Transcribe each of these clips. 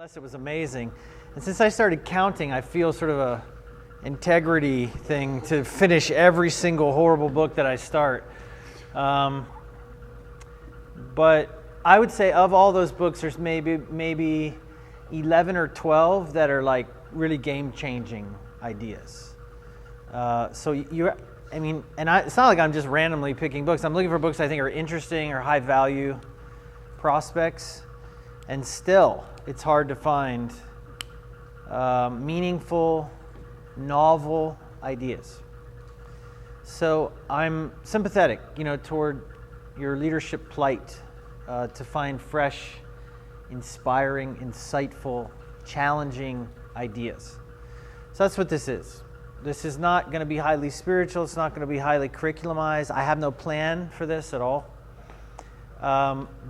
Unless it was amazing. And since I started counting, I feel sort of a integrity thing to finish every single horrible book that I start. But I would say of all those books, there's maybe 11 or 12 that are like really game-changing ideas. It's not like I'm just randomly picking books. I'm looking for books I think are interesting or high-value prospects, and still, it's hard to find meaningful, novel ideas. So I'm sympathetic, toward your leadership plight to find fresh, inspiring, insightful, challenging ideas. So that's what this is. This is not going to be highly spiritual. It's not going to be highly curriculumized. I have no plan for this at all.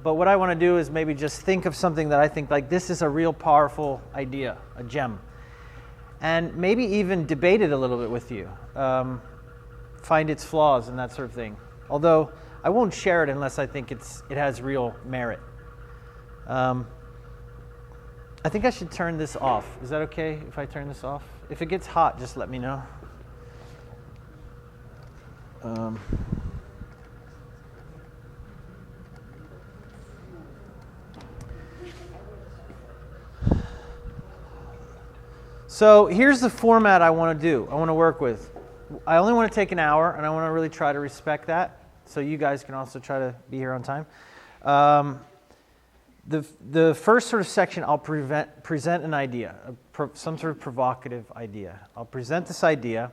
But what I want to do is maybe just think of something that I think like this is a real powerful idea, a gem. And maybe even debate it a little bit with you. Find its flaws and that sort of thing. Although I won't share it unless I think it has real merit. I think I should turn this off. Is that okay if I turn this off? If it gets hot, just let me know. So here's the format I want to do. I want to work with. I only want to take an hour, and I want to really try to respect that. So you guys can also try to be here on time. The first sort of section, I'll present an idea, some sort of provocative idea. I'll present this idea,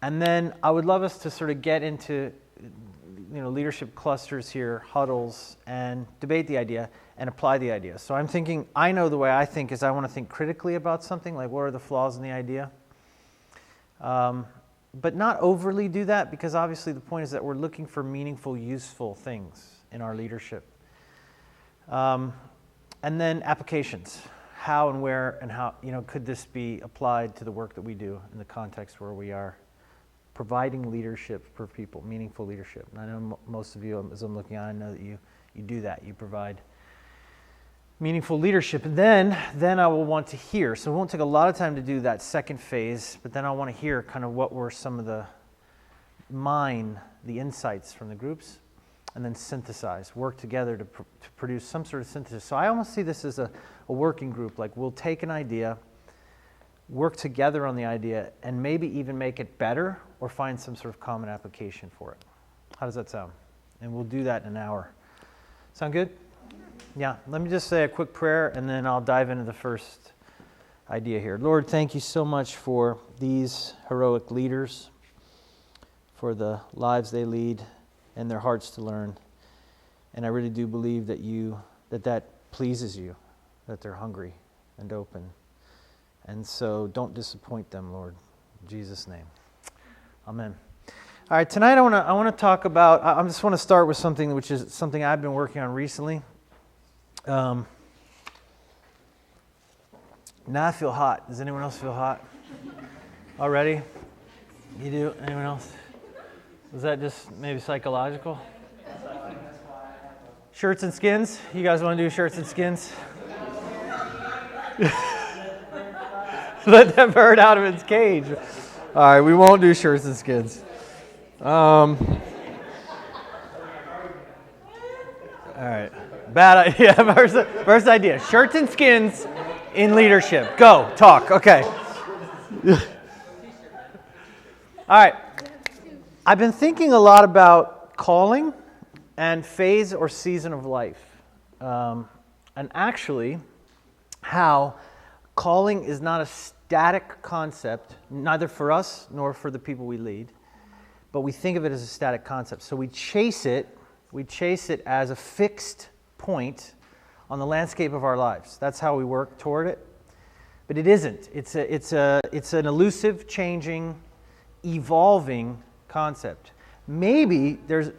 and then I would love us to sort of get into leadership clusters here, huddles, and debate the idea and apply the idea. So I'm thinking, I know the way I think is I want to think critically about something, like what are the flaws in the idea? But not overly do that, because obviously the point is that we're looking for meaningful, useful things in our leadership. And then applications. How and where and how, could this be applied to the work that we do in the context where we are providing leadership for people, meaningful leadership. And I know most of you, as I'm looking at, I know that you do that. You provide meaningful leadership. And then I will want to hear. So it won't take a lot of time to do that second phase, but then I want to hear kind of what were some of the insights from the groups, and then synthesize, work together to produce some sort of synthesis. So I almost see this as a working group. Like we'll take an idea, work together on the idea, and maybe even make it better or find some sort of common application for it. How does that sound? And we'll do that in an hour. Sound good? Yeah, let me just say a quick prayer, and then I'll dive into the first idea here. Lord, thank you so much for these heroic leaders, for the lives they lead, and their hearts to learn. And I really do believe that pleases you, that they're hungry and open. And so don't disappoint them, Lord. In Jesus' name. Amen. All right, tonight I want to talk about, I just want to start with something which is something I've been working on recently. Now I feel hot. Does anyone else feel hot already? You do? Anyone else? Was that just maybe psychological? Shirts and skins? You guys want to do shirts and skins? Let that bird out of its cage. All right, we won't do shirts and skins. All right. Bad idea. First idea. Shirts and skins in leadership. Go. Talk. Okay. All right. I've been thinking a lot about calling and phase or season of life. And actually, how calling is not a static concept, neither for us nor for the people we lead, but we think of it as a static concept. So we chase it as a fixed point on the landscape of our lives. That's how we work toward it. But it isn't. It's an elusive, changing, evolving concept. Maybe there's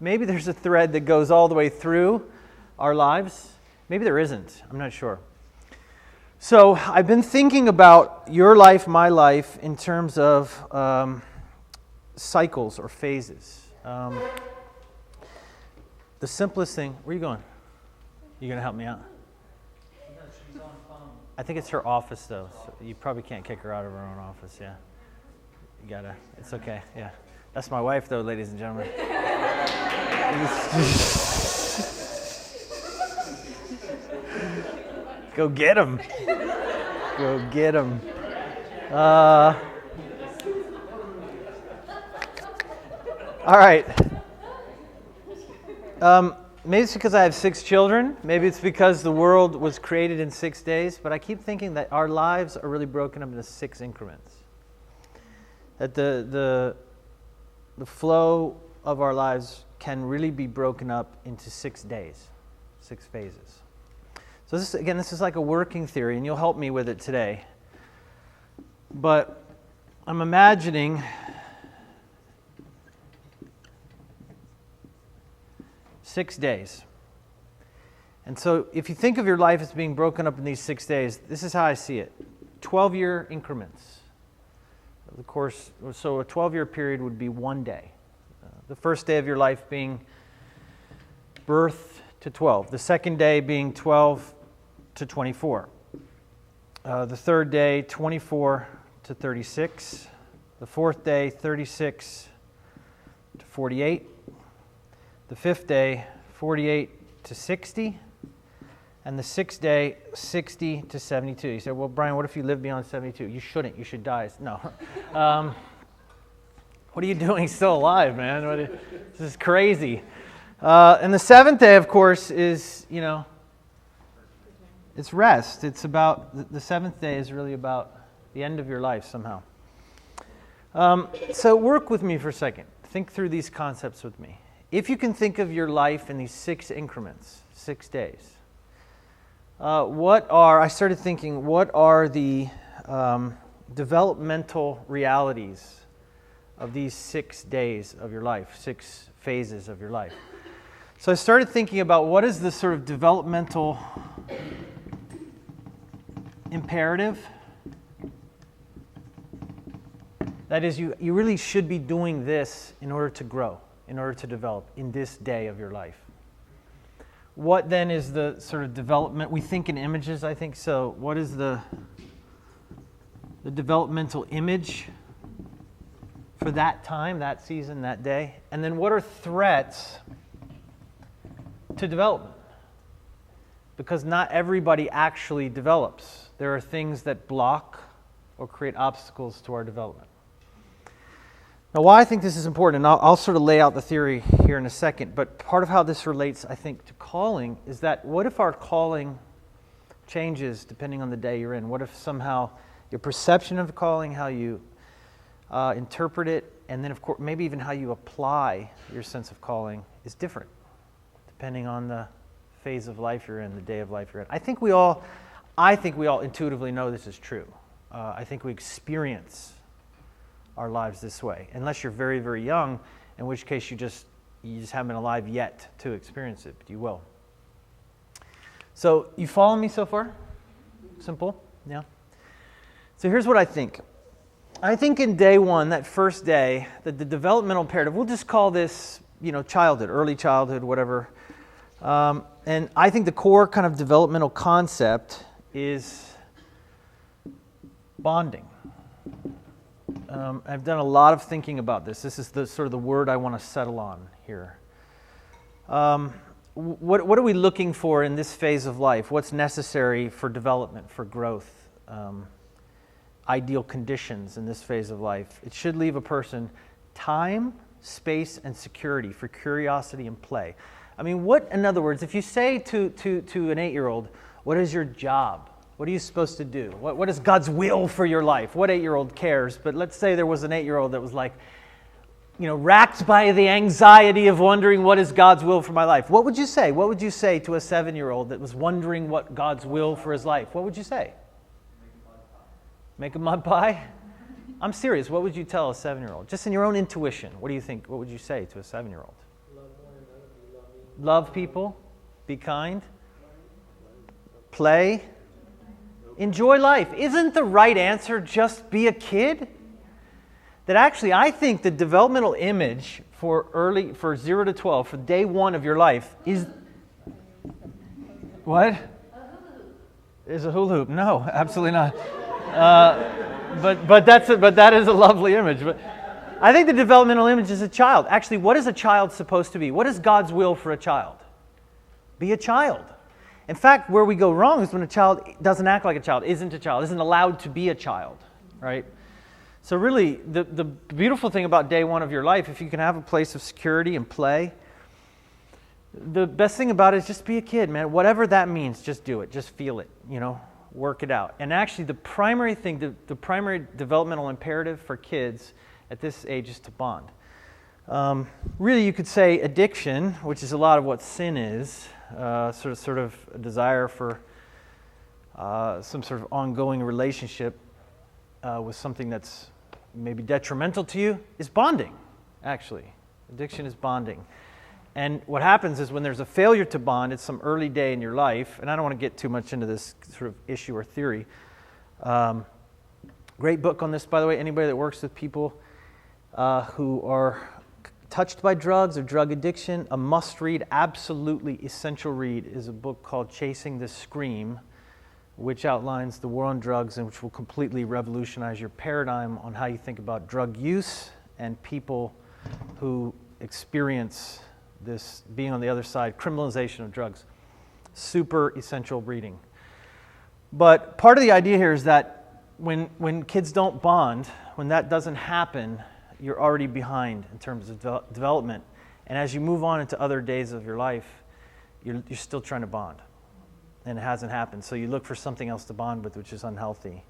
a thread that goes all the way through our lives. Maybe there isn't. I'm not sure. So I've been thinking about your life, my life, in terms of cycles or phases. The simplest thing, where are you going? You going to help me out? No, she's on phone. I think it's her office, though. So you probably can't kick her out of her own office, yeah. You got to, it's okay, yeah. That's my wife, though, ladies and gentlemen. Go get him. Go get him. All right. Maybe it's because I have 6 children. Maybe it's because the world was created in 6 days. But I keep thinking that our lives are really broken up into 6 increments. That the flow of our lives can really be broken up into 6 days, 6 phases. So this is like a working theory, and you'll help me with it today. But I'm imagining six days. And so if you think of your life as being broken up in these 6 days, this is how I see it. 12-year increments. Of course, so a 12-year period would be 1 day. The first day of your life being birth to 12. The second day being 12 to 24. The third day, 24 to 36. The fourth day, 36 to 48. The fifth day, 48 to 60. And the sixth day, 60 to 72. You said, well, Brian, what if you live beyond 72? You shouldn't. You should die. No. What are you doing still alive, man? This is crazy. And the seventh day, of course, is, it's rest. It's about, the seventh day is really about the end of your life somehow. So work with me for a second. Think through these concepts with me. If you can think of your life in these 6 increments, 6 days, I started thinking, what are the developmental realities of these 6 days of your life, 6 phases of your life? So I started thinking about what is the sort of developmental imperative. That is, you really should be doing this in order to grow, in order to develop in this day of your life. What then is the sort of development? We think in images, I think. So what is the developmental image for that time, that season, that day? And then what are threats to development? Because not everybody actually develops. There are things that block or create obstacles to our development. Now, why I think this is important, and I'll sort of lay out the theory here in a second, but part of how this relates, I think, to calling is that what if our calling changes depending on the day you're in? What if somehow your perception of calling, how you interpret it, and then, of course, maybe even how you apply your sense of calling is different depending on the phase of life you're in, the day of life you're in. I think we all intuitively know this is true. I think we experience our lives this way, unless you're very, very young, in which case you just haven't been alive yet to experience it, but you will. So you follow me so far? Simple? Yeah? So here's what I think. I think in day one, that first day, that the developmental imperative, we'll just call this, childhood, early childhood, whatever. And I think the core kind of developmental concept is bonding. I've done a lot of thinking about this. This is the sort of the word I want to settle on here. What are we looking for in this phase of life? What's necessary for development, for growth? Ideal conditions in this phase of life. It should leave a person time, space, and security for curiosity and play. I mean, in other words, if you say to an 8-year-old, what is your job? What are you supposed to do? What is God's will for your life? What 8-year-old cares? But let's say there was an 8-year-old that was like, racked by the anxiety of wondering what is God's will for my life. What would you say? What would you say to a 7-year-old that was wondering what God's will for his life? What would you say? Make a mud pie? I'm serious. What would you tell a 7-year-old? Just in your own intuition, what do you think? What would you say to a 7-year-old? Love people. Be kind. Play. Enjoy life. Isn't the right answer just be a kid? That actually, I think the developmental image for 0 to 12, for day one of your life, is What? Is a hula hoop? No, absolutely not. But that is a lovely image. But I think the developmental image is a child. Actually, what is a child supposed to be? What is God's will for a child? Be a child. In fact, where we go wrong is when a child doesn't act like a child, isn't allowed to be a child, right? So really, the beautiful thing about day one of your life, if you can have a place of security and play, the best thing about it is just be a kid, man. Whatever that means, just do it. Just feel it, work it out. And actually, the primary thing, the primary developmental imperative for kids at this age is to bond. Really, you could say addiction, which is a lot of what sin is, sort of a desire for some sort of ongoing relationship with something that's maybe detrimental to you, is bonding, actually. Addiction is bonding. And what happens is when there's a failure to bond at some early day in your life, and I don't want to get too much into this sort of issue or theory. Great book on this, by the way. Anybody that works with people who are touched by drugs or drug addiction, a must-read, absolutely essential read is a book called Chasing the Scream, which outlines the war on drugs and which will completely revolutionize your paradigm on how you think about drug use and people who experience this being on the other side, criminalization of drugs. Super essential reading. But part of the idea here is that when kids don't bond, when that doesn't happen, you're already behind in terms of development. And as you move on into other days of your life, you're still trying to bond. And it hasn't happened. So you look for something else to bond with, which is unhealthy.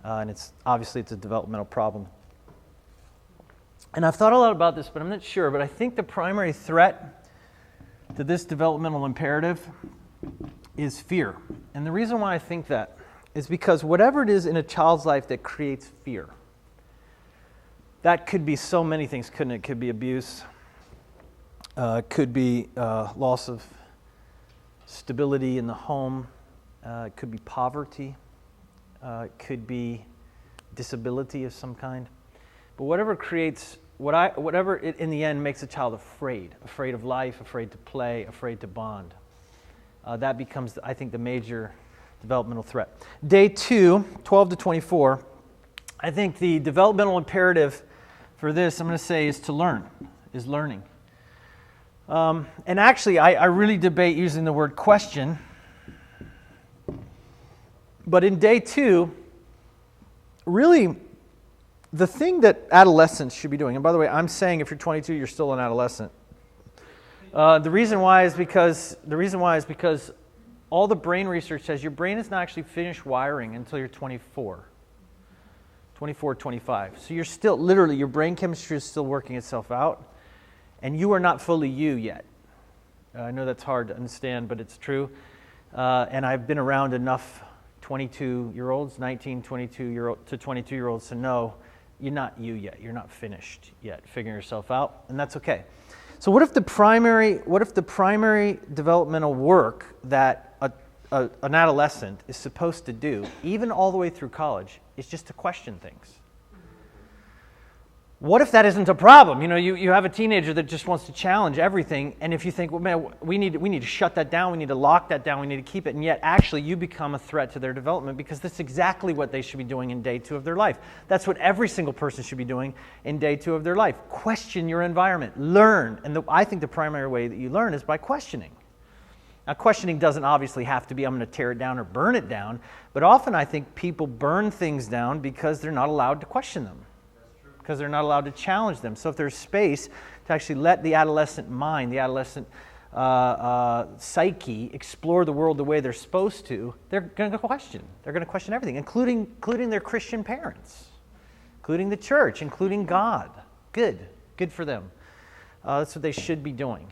And it's a developmental problem. And I've thought a lot about this, but I'm not sure. But I think the primary threat to this developmental imperative is fear. And the reason why I think that is because whatever it is in a child's life that creates fear, that could be so many things, couldn't it? It could be abuse. It could be loss of stability in the home. It could be poverty. It could be disability of some kind. But whatever creates, whatever it in the end makes a child afraid of life, afraid to play, afraid to bond, that becomes, I think, the major developmental threat. Day 2, 12 to 24, I think the developmental imperative for this, I'm going to say, is to learn, is learning. And actually, I really debate using the word question. But in day 2, really, the thing that adolescents should be doing, and by the way, I'm saying if you're 22, you're still an adolescent. The reason why is because all the brain research says your brain is not actually finished wiring until you're 24, 25. So you're still, literally, your brain chemistry is still working itself out, and you are not fully you yet. I know that's hard to understand, but it's true. And I've been around enough 22-year-olds, 19, 22-year-old to 22-year-olds to know you're not you yet. You're not finished yet figuring yourself out, and that's okay. So what if the primary developmental work that an adolescent is supposed to do, even all the way through college, is just to question things? What if that isn't a problem? You have a teenager that just wants to challenge everything, and if you think, well, man, we need to shut that down, we need to lock that down, we need to keep it, and yet actually you become a threat to their development because that's exactly what they should be doing in day 2 of their life. That's what every single person should be doing in day 2 of their life. Question your environment. Learn. And I think the primary way that you learn is by questioning. Now, questioning doesn't obviously have to be, I'm going to tear it down or burn it down, but often I think people burn things down because they're not allowed to question them. Because they're not allowed to challenge them. So if there's space to actually let the adolescent mind, the adolescent psyche explore the world the way they're supposed to, they're going to question. They're going to question everything, including their Christian parents, including the church, including God. Good for them. That's what they should be doing.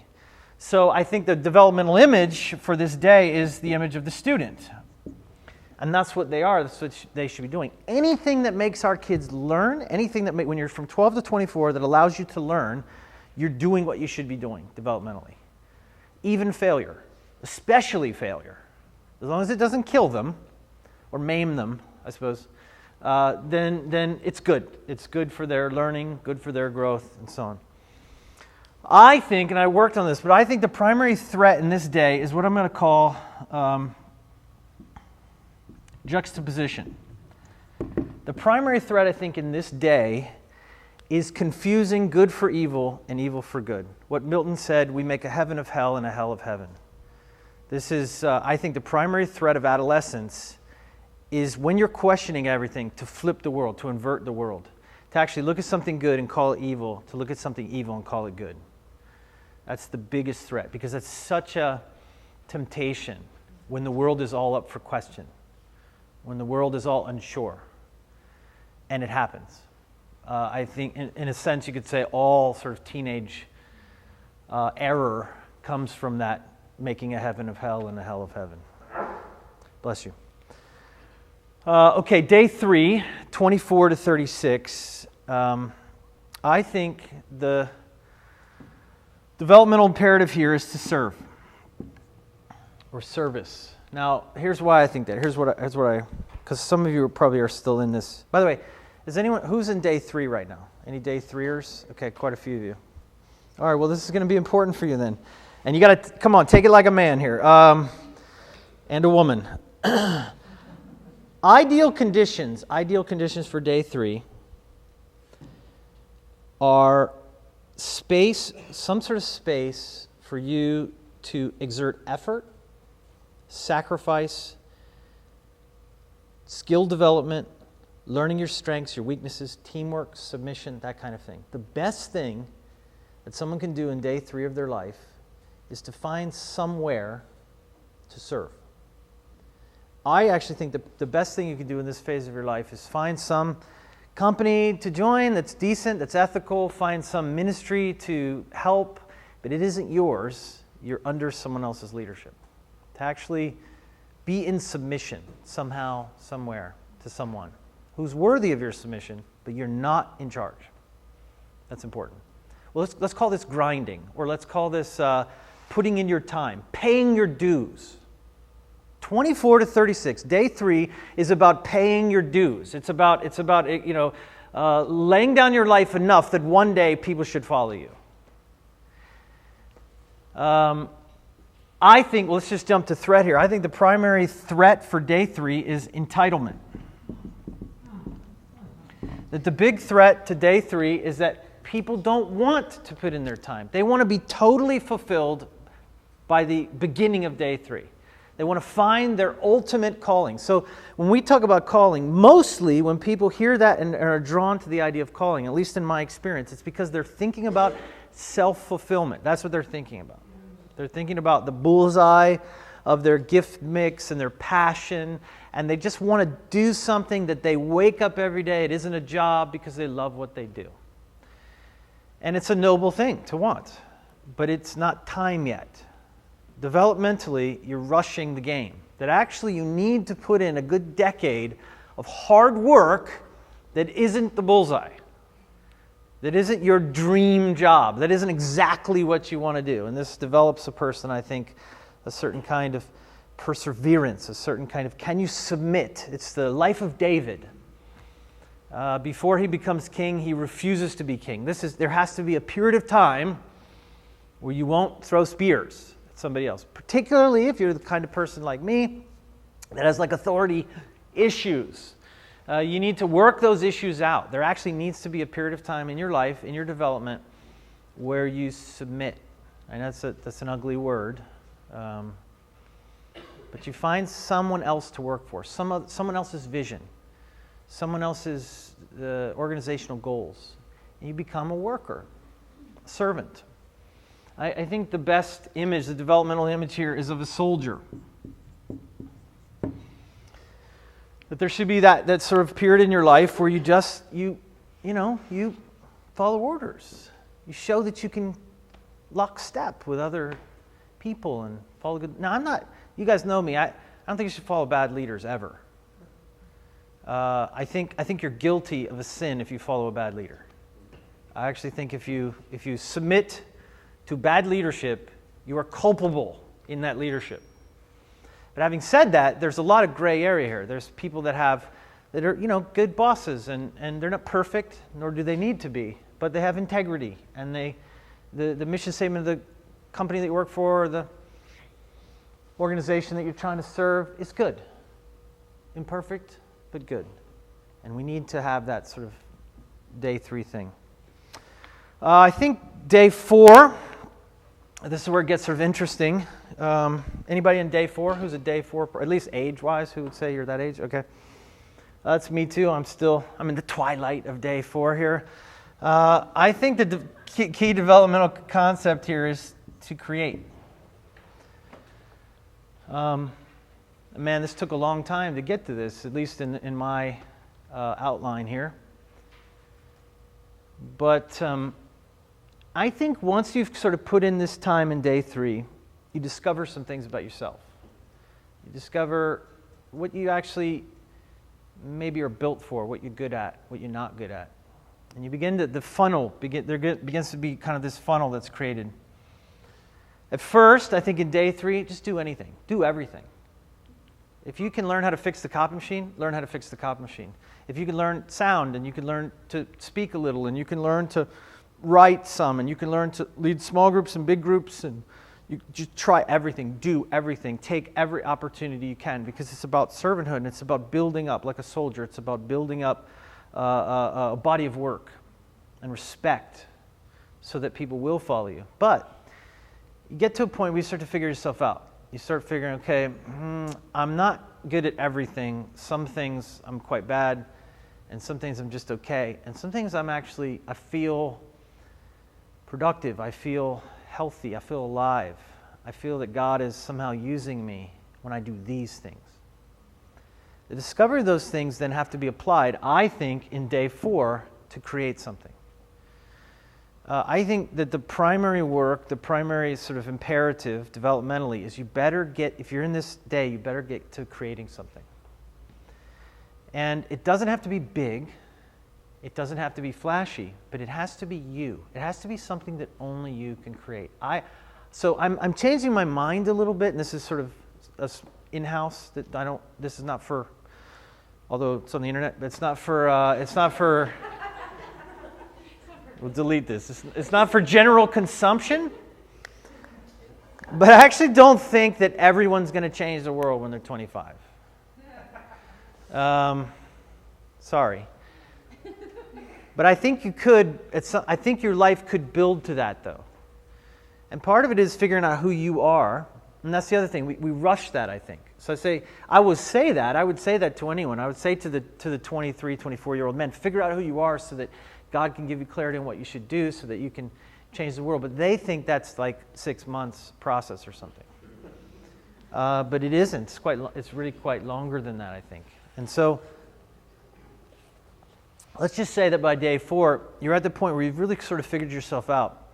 So I think the developmental image for this day is the image of the student. And that's what they are. That's what they should be doing. Anything that makes our kids learn, anything that when you're from 12 to 24 that allows you to learn, you're doing what you should be doing developmentally. Even failure, especially failure. As long as it doesn't kill them or maim them, I suppose, then it's good. It's good for their learning, good for their growth, and so I think, and I worked on this, but I think the primary threat in this day is what I'm going to call juxtaposition. The primary threat, I think, in this day is confusing good for evil and evil for good. What Milton said, we make a heaven of hell and a hell of heaven. This is, I think, the primary threat of adolescence is when you're questioning everything, to flip the world, to invert the world, to actually look at something good and call it evil, to look at something evil and call it good. That's the biggest threat, because it's such a temptation when the world is all up for question, when the world is all unsure, and it happens. I think, in a sense, you could say all sort of teenage error comes from that making a heaven of hell and a hell of heaven. Bless you. Okay, day 3, 24 to 36. I think the developmental imperative here is to serve, or service. Now, here's why I think that. Here's what I because some of you probably are still in this. By the way, is anyone who's in day 3 right now? Any day 3ers? Okay, quite a few of you. All right, well, this is going to be important for you then. And you got to, come on, take it like a man here. And a woman. Ideal conditions for day 3 are space, some sort of space for you to exert effort, sacrifice, skill development, learning your strengths, your weaknesses, teamwork, submission, that kind of thing. The best thing that someone can do in day 3 of their life is to find somewhere to serve. I actually think the best thing you can do in this phase of your life is find some company to join that's decent, that's ethical, find some ministry to help, but it isn't yours. You're under someone else's leadership. To actually be in submission somehow, somewhere, to someone who's worthy of your submission, but you're not in charge. That's important. Well, let's call this grinding, or let's call this putting in your time, paying your dues. 24 to 36, day 3 is about paying your dues. It's about laying down your life enough that one day people should follow you. I think, let's just jump to threat here. I think the primary threat for day 3 is entitlement. That the big threat to day 3 is that people don't want to put in their time. They want to be totally fulfilled by the beginning of day 3. They want to find their ultimate calling. So when we talk about calling, mostly when people hear that and are drawn to the idea of calling, at least in my experience, it's because they're thinking about self-fulfillment. That's what they're thinking about. They're thinking about the bullseye of their gift mix and their passion, and they just want to do something that they wake up every day. It isn't a job because they love what they do. And it's a noble thing to want, but it's not time yet. Developmentally, you're rushing the game. That actually you need to put in a good decade of hard work that isn't the bullseye. That isn't your dream job. That isn't exactly what you want to do. And this develops a person, I think, a certain kind of perseverance, a certain kind of, can you submit? It's the life of David. Before he becomes king, he refuses to be king. There has to be a period of time where you won't throw spears at somebody else, particularly if you're the kind of person like me that has like authority issues. You need to work those issues out. There actually needs to be a period of time in your life, in your development, where you submit. And that's an ugly word. But you find someone else to work for, someone else's vision, someone else's organizational goals. And you become a worker, a servant. I think the best image, the developmental image here, is of a soldier. That there should be that sort of period in your life where you follow orders. You show that you can lock step with other people and follow good. Now, you guys know me. I don't think you should follow bad leaders ever. I think you're guilty of a sin if you follow a bad leader. I actually think if you submit to bad leadership, you are culpable in that leadership. But having said that, there's a lot of gray area here. There's people that are good bosses, and they're not perfect, nor do they need to be, but they have integrity, and they the mission statement of the company that you work for, or the organization that you're trying to serve is good. Imperfect, but good. And we need to have that sort of day 3 thing. I think day 4, this is where it gets sort of interesting. Anybody in day 4 who's a day 4, at least age-wise, who would say you're that age? Okay. That's me too. I'm in the twilight of day 4 here. I think the key developmental concept here is to create. Man, this took a long time to get to this, at least in my outline here. But I think once you've sort of put in this time in day 3, you discover some things about yourself. You discover what you actually maybe are built for, what you're good at, what you're not good at. And you begin to, there begins to be kind of this funnel that's created. At first, I think in day 3, just do anything. Do everything. If you can learn how to fix the copy machine, learn how to fix the copy machine. If you can learn sound, and you can learn to speak a little, and you can learn to write some, and you can learn to lead small groups and big groups, and you just try everything, do everything, take every opportunity you can, because it's about servanthood, and it's about building up, like a soldier, it's about building up a body of work and respect so that people will follow you. But you get to a point where you start to figure yourself out. You start figuring, okay, I'm not good at everything. Some things I'm quite bad, and some things I'm just okay. And some things I feel productive. I feel healthy. I feel alive. I feel that God is somehow using me when I do these things. The discovery of those things then have to be applied, I think, in day 4 to create something. I think that the primary work, the primary sort of imperative developmentally is if you're in this day, you better get to creating something. And it doesn't have to be big, it doesn't have to be flashy, but it has to be you. It has to be something that only you can create. So I'm changing my mind a little bit, and this is sort of in-house, this is not for, although it's on the internet, but it's not for we'll delete this. It's not for general consumption. But I actually don't think that everyone's going to change the world when they're 25. Sorry. But I think you could. I think your life could build to that, though. And part of it is figuring out who you are. And that's the other thing. We rush that, I think. So I would say that to anyone. I would say to the 23, 24-year-old men, figure out who you are so that God can give you clarity on what you should do so that you can change the world. But they think that's like 6 months process or something. But it isn't. It's really quite longer than that, I think. And so let's just say that by day 4, you're at the point where you've really sort of figured yourself out.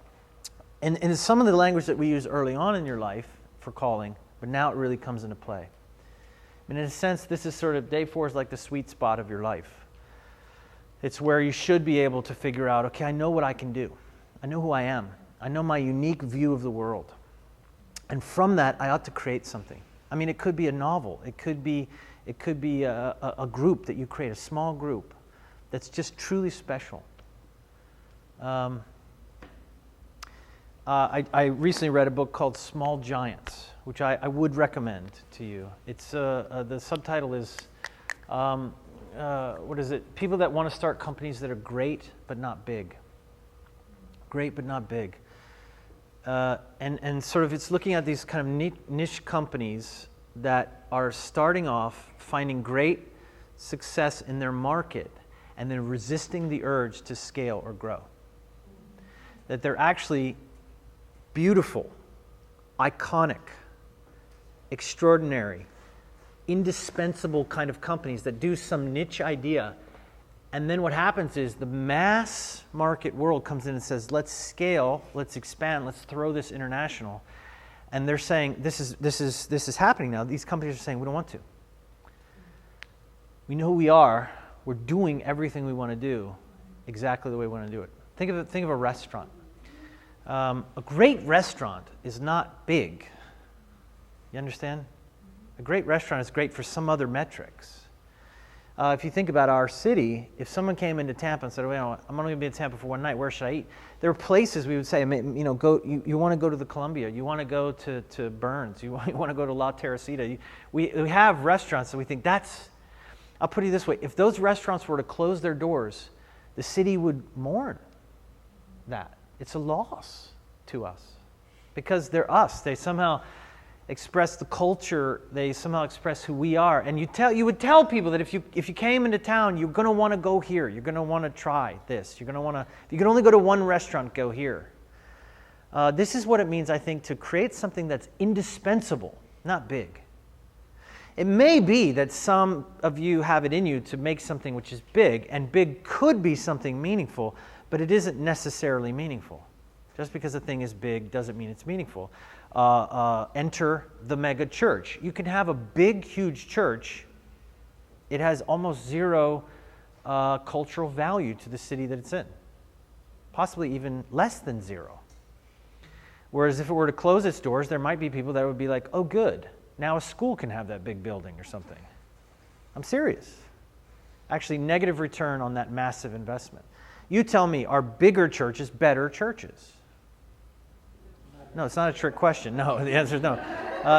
And some of the language that we use early on in your life for calling, but now it really comes into play. And in a sense, this is sort of, day 4 is like the sweet spot of your life. It's where you should be able to figure out, okay, I know what I can do. I know who I am. I know my unique view of the world. And from that, I ought to create something. I mean, it could be a novel. It could be a group that you create, a small group that's just truly special. I recently read a book called Small Giants, which I would recommend to you. It's the subtitle is, what is it? People that want to start companies that are great but not big. Great but not big. And sort of it's looking at these kind of niche companies that are starting off, finding great success in their market, and then resisting the urge to scale or grow. That they're actually beautiful, iconic, extraordinary, indispensable kind of companies that do some niche idea. And then what happens is the mass market world comes in and says, let's scale, let's expand, let's throw this international. And they're saying, this is happening now. These companies are saying, we don't want to. We know who we are. We're doing everything we want to do exactly the way we want to do it. Think of a restaurant. A great restaurant is not big. You understand? A great restaurant is great for some other metrics. If you think about our city, if someone came into Tampa and said, well, I'm only going to be in Tampa for one night, where should I eat? There are places we would say, go. You want to go to the Columbia, you want to go to Burns, you want to go to La Teresita. We have restaurants that we think I'll put it this way, if those restaurants were to close their doors, the city would mourn that. It's a loss to us because they're us. They somehow express the culture, they somehow express who we are. And you would tell people that if you came into town, you're going to want to go here. You're going to want to try this. You're going to want to, if you can only go to one restaurant, go here. This is what it means, I think, to create something that's indispensable, not big. It may be that some of you have it in you to make something which is big, and big could be something meaningful, but it isn't necessarily meaningful. Just because a thing is big doesn't mean it's meaningful. Enter the mega church. You can have a big, huge church. It has almost zero cultural value to the city that it's in. Possibly even less than zero. Whereas if it were to close its doors, there might be people that would be like, oh good, now a school can have that big building or something. I'm serious. Actually, negative return on that massive investment. You tell me, are bigger churches better churches? No, it's not a trick question. No, the answer is no.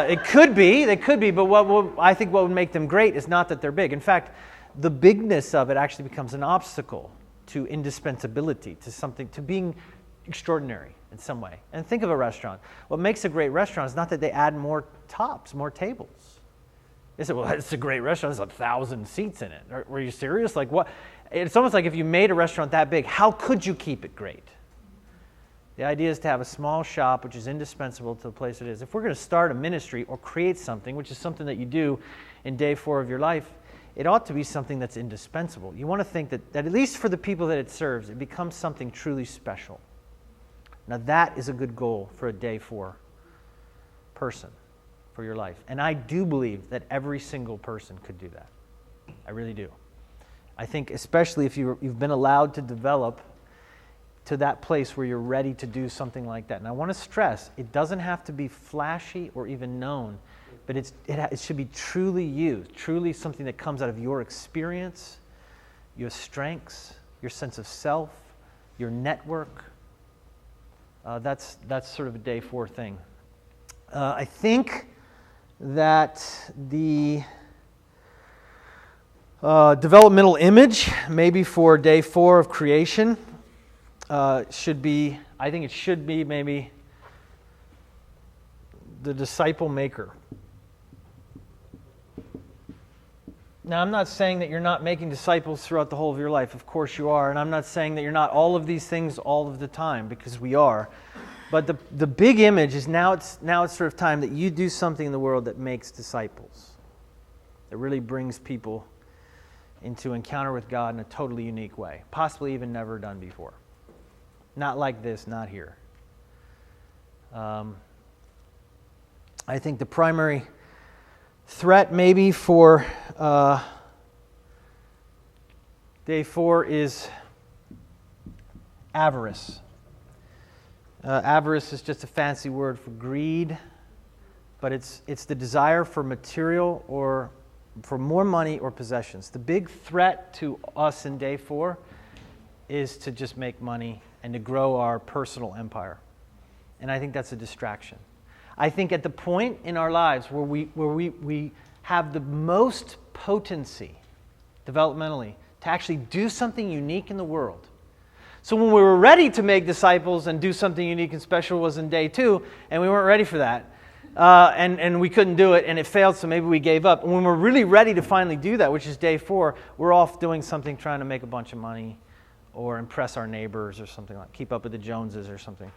It could be, they could be, but I think what would make them great is not that they're big. In fact, the bigness of it actually becomes an obstacle to indispensability, to being extraordinary in some way. And think of a restaurant. What makes a great restaurant is not that they add more tops, more tables. They say, well, it's a great restaurant, there's 1,000 seats in it. Were you serious? Like what? It's almost like if you made a restaurant that big, how could you keep it great? The idea is to have a small shop which is indispensable to the place it is. If we're going to start a ministry or create something, which is something that you do in day 4 of your life, it ought to be something that's indispensable. You want to think that at least for the people that it serves, it becomes something truly special. Now that is a good goal for a day 4 person for your life. And I do believe that every single person could do that. I really do. I think especially if you've been allowed to develop to that place where you're ready to do something like that. And I want to stress, it doesn't have to be flashy or even known, but it should be truly you, truly something that comes out of your experience, your strengths, your sense of self, your network. That's sort of a day 4 thing. I think that the developmental image, maybe for day 4 of creation, should be maybe the disciple maker. Now, I'm not saying that you're not making disciples throughout the whole of your life. Of course you are. And I'm not saying that you're not all of these things all of the time, because we are. But the big image is now it's sort of time that you do something in the world that makes disciples, that really brings people into encounter with God in a totally unique way, possibly even never done before. Not like this, not here. I think the primary threat maybe for day 4 is avarice. Avarice is just a fancy word for greed, but it's the desire for material or for more money or possessions. The big threat to us in day 4 is to just make money and to grow our personal empire. And I think that's a distraction. I think at the point in our lives where we have the most potency developmentally to actually do something unique in the world. So when we were ready to make disciples and do something unique and special was in day 2, and we weren't ready for that. And we couldn't do it, and it failed, so maybe we gave up. And when we're really ready to finally do that, which is day 4, we're off doing something, trying to make a bunch of money or impress our neighbors or something like keep up with the Joneses or something.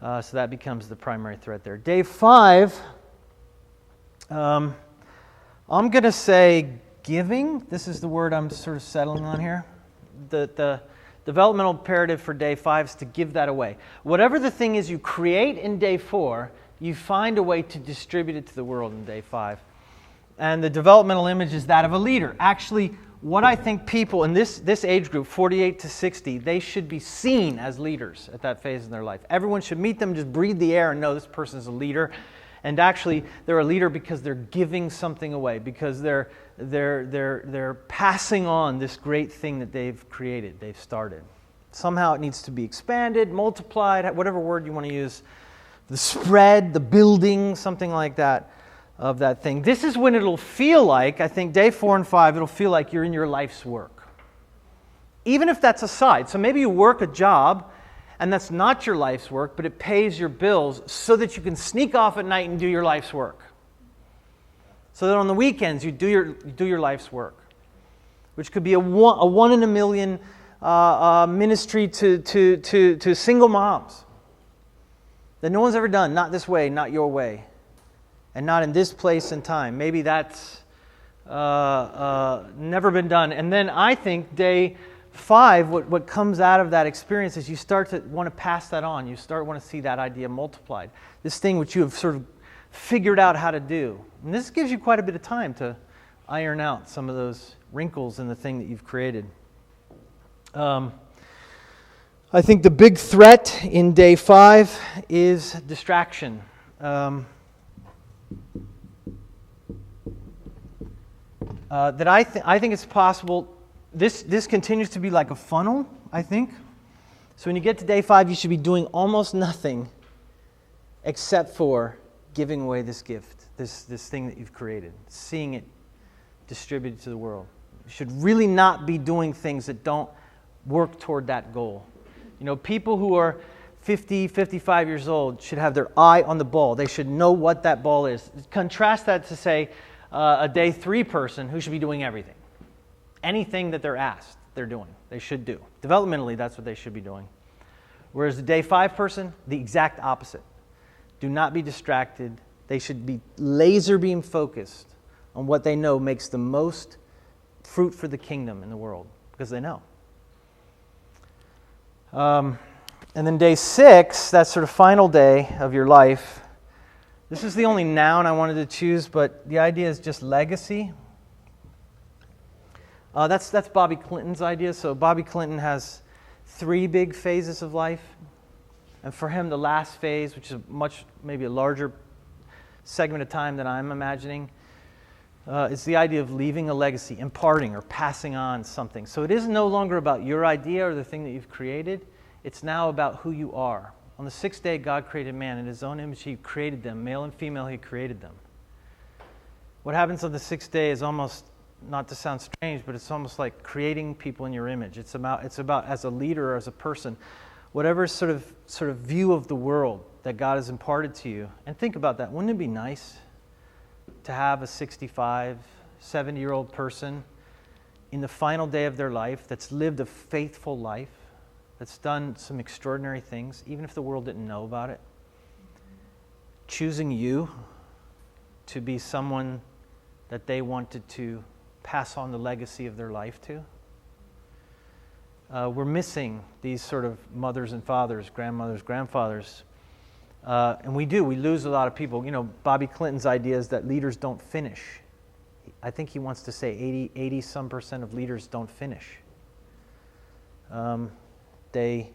So that becomes the primary threat there. Day 5, I'm going to say giving. This is the word I'm sort of settling on here. The developmental imperative for day 5 is to give that away. Whatever the thing is you create in day 4, you find a way to distribute it to the world in day 5. And the developmental image is that of a leader. Actually, what I think people in this age group, 48 to 60, they should be seen as leaders at that phase in their life. Everyone should meet them, just breathe the air and know this person is a leader. And actually, they're a leader because they're giving something away, because they're passing on this great thing that they've created, they've started. Somehow it needs to be expanded, multiplied, whatever word you want to use, the spread, the building, something like that, of that thing. This is when it'll feel like, I think day 4 and 5, it'll feel like you're in your life's work. Even if that's a side. So maybe you work a job, and that's not your life's work, but it pays your bills so that you can sneak off at night and do your life's work. So that on the weekends you do your life's work, which could be a one in a million ministry to single moms that no one's ever done, not this way, not your way, and not in this place and time. Maybe that's never been done. And then I think day 5, what comes out of that experience is you start to want to pass that on. You start want to see that idea multiplied. This thing which you have sort of figured out how to do. And this gives you quite a bit of time to iron out some of those wrinkles in the thing that you've created. I think the big threat in day 5 is distraction. That I think it's possible. This continues to be like a funnel, I think. So when you get to day 5, you should be doing almost nothing except for giving away this gift, this thing that you've created, seeing it distributed to the world. You should really not be doing things that don't work toward that goal. You know, people who are 50, 55 years old should have their eye on the ball. They should know what that ball is. Contrast that to, say, a day 3 person who should be doing everything. Anything that they're asked, they're doing. They should do. Developmentally, that's what they should be doing. Whereas the day 5 person, the exact opposite. Do not be distracted. They should be laser beam focused on what they know makes the most fruit for the kingdom in the world, because they know. And then day 6, that sort of final day of your life, this is the only noun I wanted to choose, but the idea is just legacy. That's Bobby Clinton's idea. So Bobby Clinton has 3 big phases of life. And for him, the last phase, which is maybe a larger segment of time than I'm imagining, is the idea of leaving a legacy, imparting or passing on something. So it is no longer about your idea or the thing that you've created. It's now about who you are. On the 6th day, God created man. In His own image, He created them. Male and female, He created them. What happens on the 6th day is almost, not to sound strange, but it's almost like creating people in your image. It's about as a leader or as a person, whatever sort of view of the world that God has imparted to you. And think about that. Wouldn't it be nice to have a 65, 70-year-old person in the final day of their life that's lived a faithful life, that's done some extraordinary things, even if the world didn't know about it, choosing you to be someone that they wanted to pass on the legacy of their life to? We're missing these sort of mothers and fathers, grandmothers, grandfathers. And we lose a lot of people. You know, Bobby Clinton's idea is that leaders don't finish. I think he wants to say 80% of leaders don't finish. They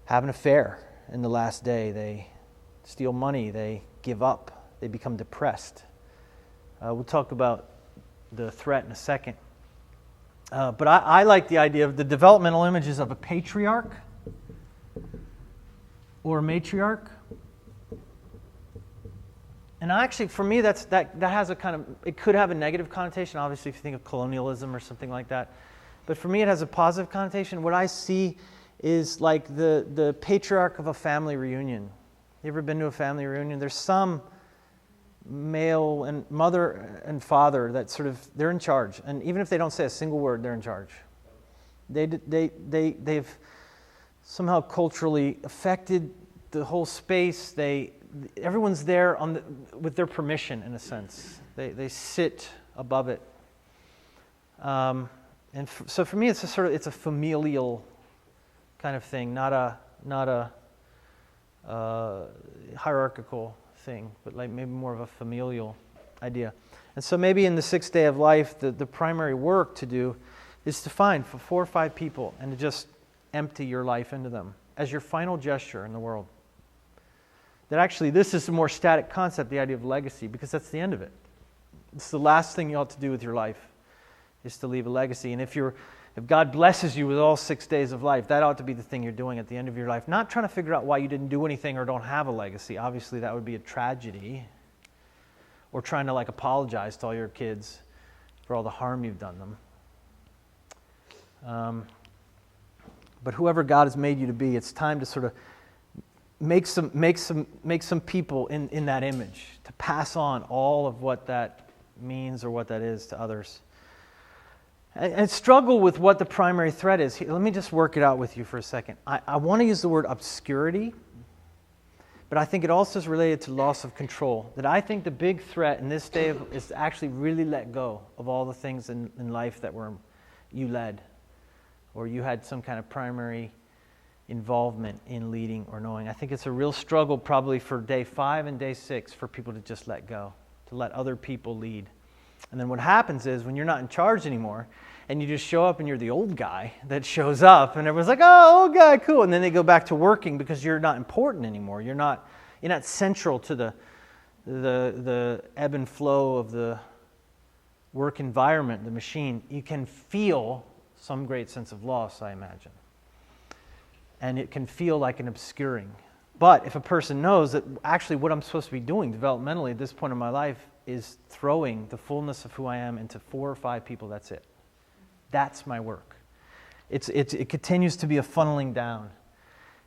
have an affair in the last day. They steal money. They give up. They become depressed. We'll talk about the threat in a second. But I like the idea of the developmental images of a patriarch or a matriarch. And actually, for me, that has a kind of, it could have a negative connotation, obviously, if you think of colonialism or something like that. But for me, it has a positive connotation. What I see is like the patriarch of a family reunion. You ever been to a family reunion? There's some male and mother and father that sort of, they're in charge. And even if they don't say a single word, they're in charge. They've somehow culturally affected the whole space. Everyone's there with their permission, in a sense. They sit above it. So for me, it's a familial kind of thing, not a hierarchical thing, but like maybe more of a familial idea. And so maybe in the 6th day of life, the primary work to do is to find for 4 or 5 people and to just empty your life into them as your final gesture in the world. that actually this is a more static concept, the idea of legacy, because that's the end of it. It's the last thing you ought to do with your life, is to leave a legacy. And if God blesses you with all 6 days of life, that ought to be the thing you're doing at the end of your life. Not trying to figure out why you didn't do anything or don't have a legacy. Obviously, that would be a tragedy. Or trying to apologize to all your kids for all the harm you've done them. But whoever God has made you to be, it's time to sort of make some people in that image, to pass on all of what that means or what that is to others. And struggle with what the primary threat is. Let me just work it out with you for a second. I want to use the word obscurity, but I think it also is related to loss of control. That I think the big threat in this day is to actually really let go of all the things in life that you led, or you had some kind of primary involvement in leading or knowing. I think it's a real struggle probably for day 5 and day 6 for people to just let go, to let other people lead. And then what happens is when you're not in charge anymore and you just show up and you're the old guy that shows up and everyone's like, oh, old guy, cool. And then they go back to working because you're not important anymore. You're not central to the ebb and flow of the work environment, the machine. You can feel some great sense of loss, I imagine. And it can feel like an obscuring. But if a person knows that actually what I'm supposed to be doing developmentally at this point in my life is throwing the fullness of who I am into 4 or 5 people, that's it. That's my work. It continues to be a funneling down.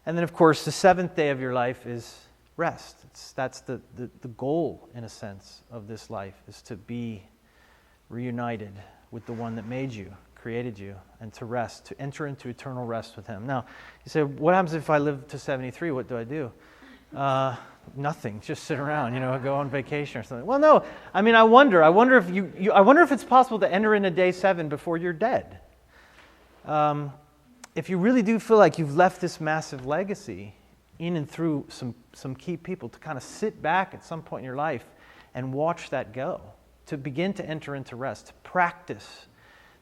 And then, of course, the 7th day of your life is rest. That's the goal, in a sense, of this life, is to be reunited with the one that made you, created you, and to rest, to enter into eternal rest with Him. Now, you say, what happens if I live to 73? What do I do? Nothing. Just sit around, go on vacation or something. Well, no. I mean, I wonder if it's possible to enter into day 7 before you're dead. If you really do feel like you've left this massive legacy in and through some key people, to kind of sit back at some point in your life and watch that go, to begin to enter into rest, to practice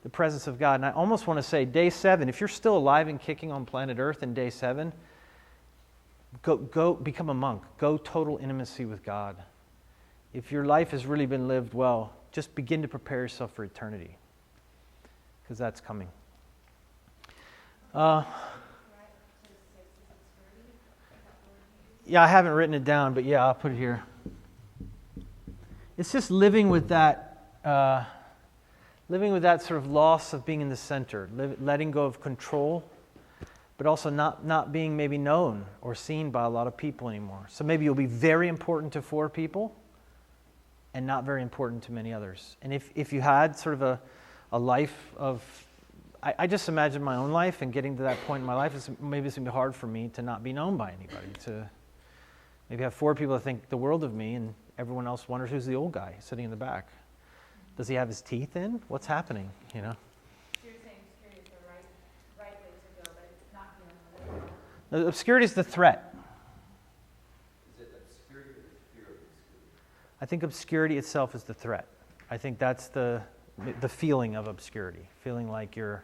the presence of God. And I almost want to say day 7, if you're still alive and kicking on planet Earth in day 7, go become a monk. Go total intimacy with God. If your life has really been lived well, just begin to prepare yourself for eternity, because that's coming. Yeah, I haven't written it down, but yeah, I'll put it here. It's just living with that sort of loss of being in the center, letting go of control, but also not being maybe known or seen by a lot of people anymore. So maybe you'll be very important to 4 people and not very important to many others. And if you had sort of a life of, I just imagine my own life and getting to that point in my life, maybe it's going to be hard for me to not be known by anybody, to maybe have 4 people that think the world of me and everyone else wonders who's the old guy sitting in the back. Does he have his teeth in? What's happening, So you're saying obscurity is the right way to go, but it's not healing the way. Obscurity is the threat. Is it obscurity or the fear of obscurity? I think obscurity itself is the threat. I think that's the feeling of obscurity, feeling like no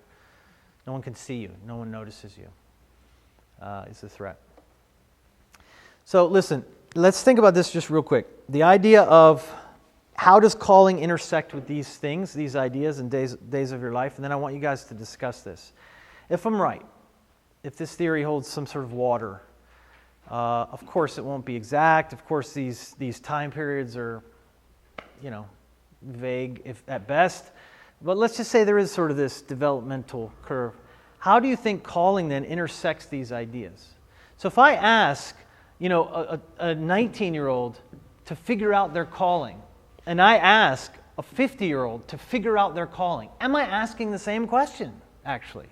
one can see you, no one notices you, is the threat. So listen, let's think about this just real quick. The idea of how does calling intersect with these things, these ideas and days of your life? And then I want you guys to discuss this. If I'm right, if this theory holds some sort of water, of course it won't be exact. Of course these time periods are, vague if at best. But let's just say there is sort of this developmental curve. How do you think calling then intersects these ideas? So if I ask, a 19-year-old to figure out their calling, and I ask a 50-year-old to figure out their calling, am I asking the same question, actually?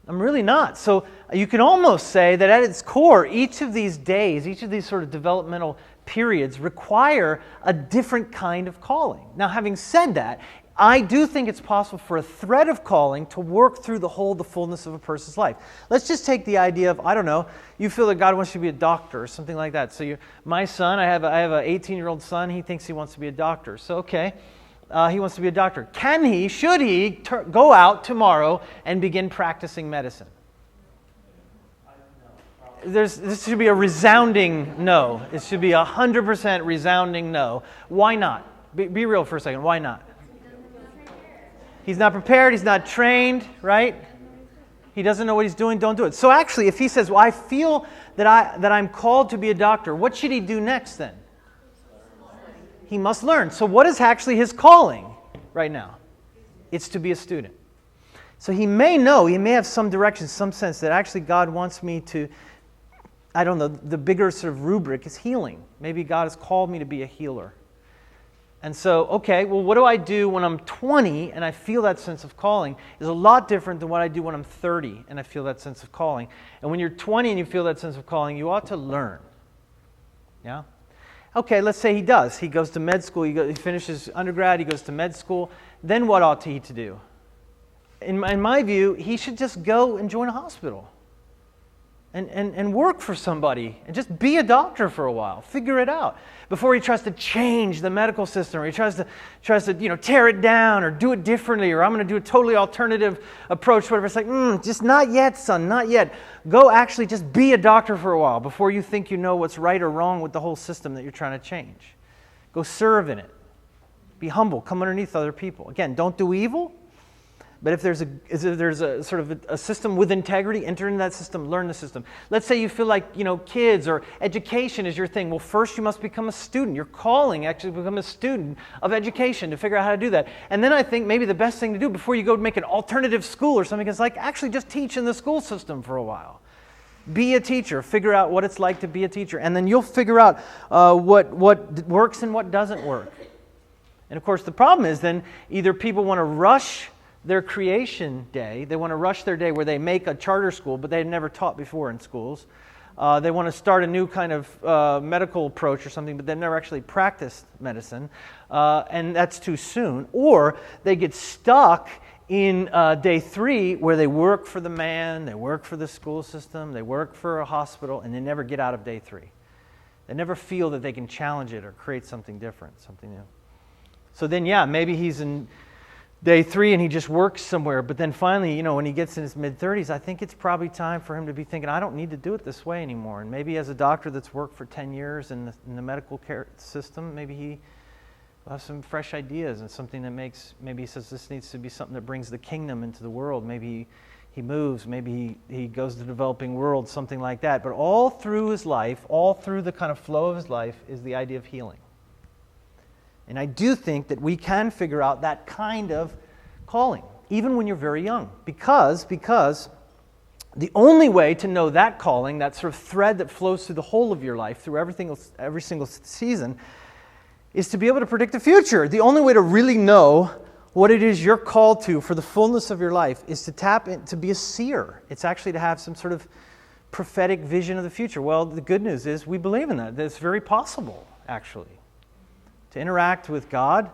I'm really not. So you can almost say that at its core, each of these days, each of these sort of developmental periods require a different kind of calling. Now, having said that, I do think it's possible for a thread of calling to work through the fullness of a person's life. Let's just take the idea of, I don't know, you feel that God wants you to be a doctor or something like that. So my son, I have an 18-year-old son, he thinks he wants to be a doctor. So okay, he wants to be a doctor. Should he go out tomorrow and begin practicing medicine? this should be a resounding no. It should be 100% resounding no. Why not? Be real for a second. Why not? He's not prepared. He's not trained, right? He doesn't know what he's doing. Don't do it. So actually, if he says, well, I feel that I'm called to be a doctor, what should he do next then? He must learn. So what is actually his calling right now? It's to be a student. So he may know, he may have some direction, some sense that actually God wants me to, I don't know, the bigger sort of rubric is healing. Maybe God has called me to be a healer. And so, okay, well, what do I do when I'm 20 and I feel that sense of calling is a lot different than what I do when I'm 30 and I feel that sense of calling. And when you're 20 and you feel that sense of calling, you ought to learn. Yeah? Okay, let's say he does. He goes to med school, he finishes undergrad, he goes to med school. Then what ought he to do? In my view, he should just go and join a hospital and work for somebody and just be a doctor for a while. Figure it out before he tries to change the medical system or he tries to tear it down or do it differently or I'm going to do a totally alternative approach, whatever. It's like, just not yet, son, not yet. Go actually just be a doctor for a while before you think you know what's right or wrong with the whole system that you're trying to change. Go serve in it. Be humble. Come underneath other people. Again, don't do evil. But if there's a sort of a system with integrity, enter into that system, learn the system. Let's say you feel like, kids or education is your thing. Well, first you must become a student. Your calling actually become a student of education to figure out how to do that. And then I think maybe the best thing to do before you go make an alternative school or something is like actually just teach in the school system for a while. Be a teacher. Figure out what it's like to be a teacher. And then you'll figure out what works and what doesn't work. And of course the problem is then either people want to rush their creation day. They want to rush their day where they make a charter school, but they've never taught before in schools. They want to start a new kind of medical approach or something, but they've never actually practiced medicine, and that's too soon. Or they get stuck in day 3 where they work for the man, they work for the school system, they work for a hospital, and they never get out of day 3. They never feel that they can challenge it or create something different, something new. So then, maybe he's in day 3 and he just works somewhere, but then finally, when he gets in his mid-30s, I think it's probably time for him to be thinking, I don't need to do it this way anymore. And maybe as a doctor that's worked for 10 years in the medical care system, maybe he will have some fresh ideas and something that maybe he says this needs to be something that brings the kingdom into the world. Maybe he moves, maybe he goes to the developing world, something like that. But all through his life, all through the kind of flow of his life is the idea of healing. And I do think that we can figure out that kind of calling, even when you're very young. Because the only way to know that calling, that sort of thread that flows through the whole of your life, through every single season, is to be able to predict the future. The only way to really know what it is you're called to for the fullness of your life is to tap in, to be a seer. It's actually to have some sort of prophetic vision of the future. Well, the good news is we believe in that. It's very possible, actually, to interact with God,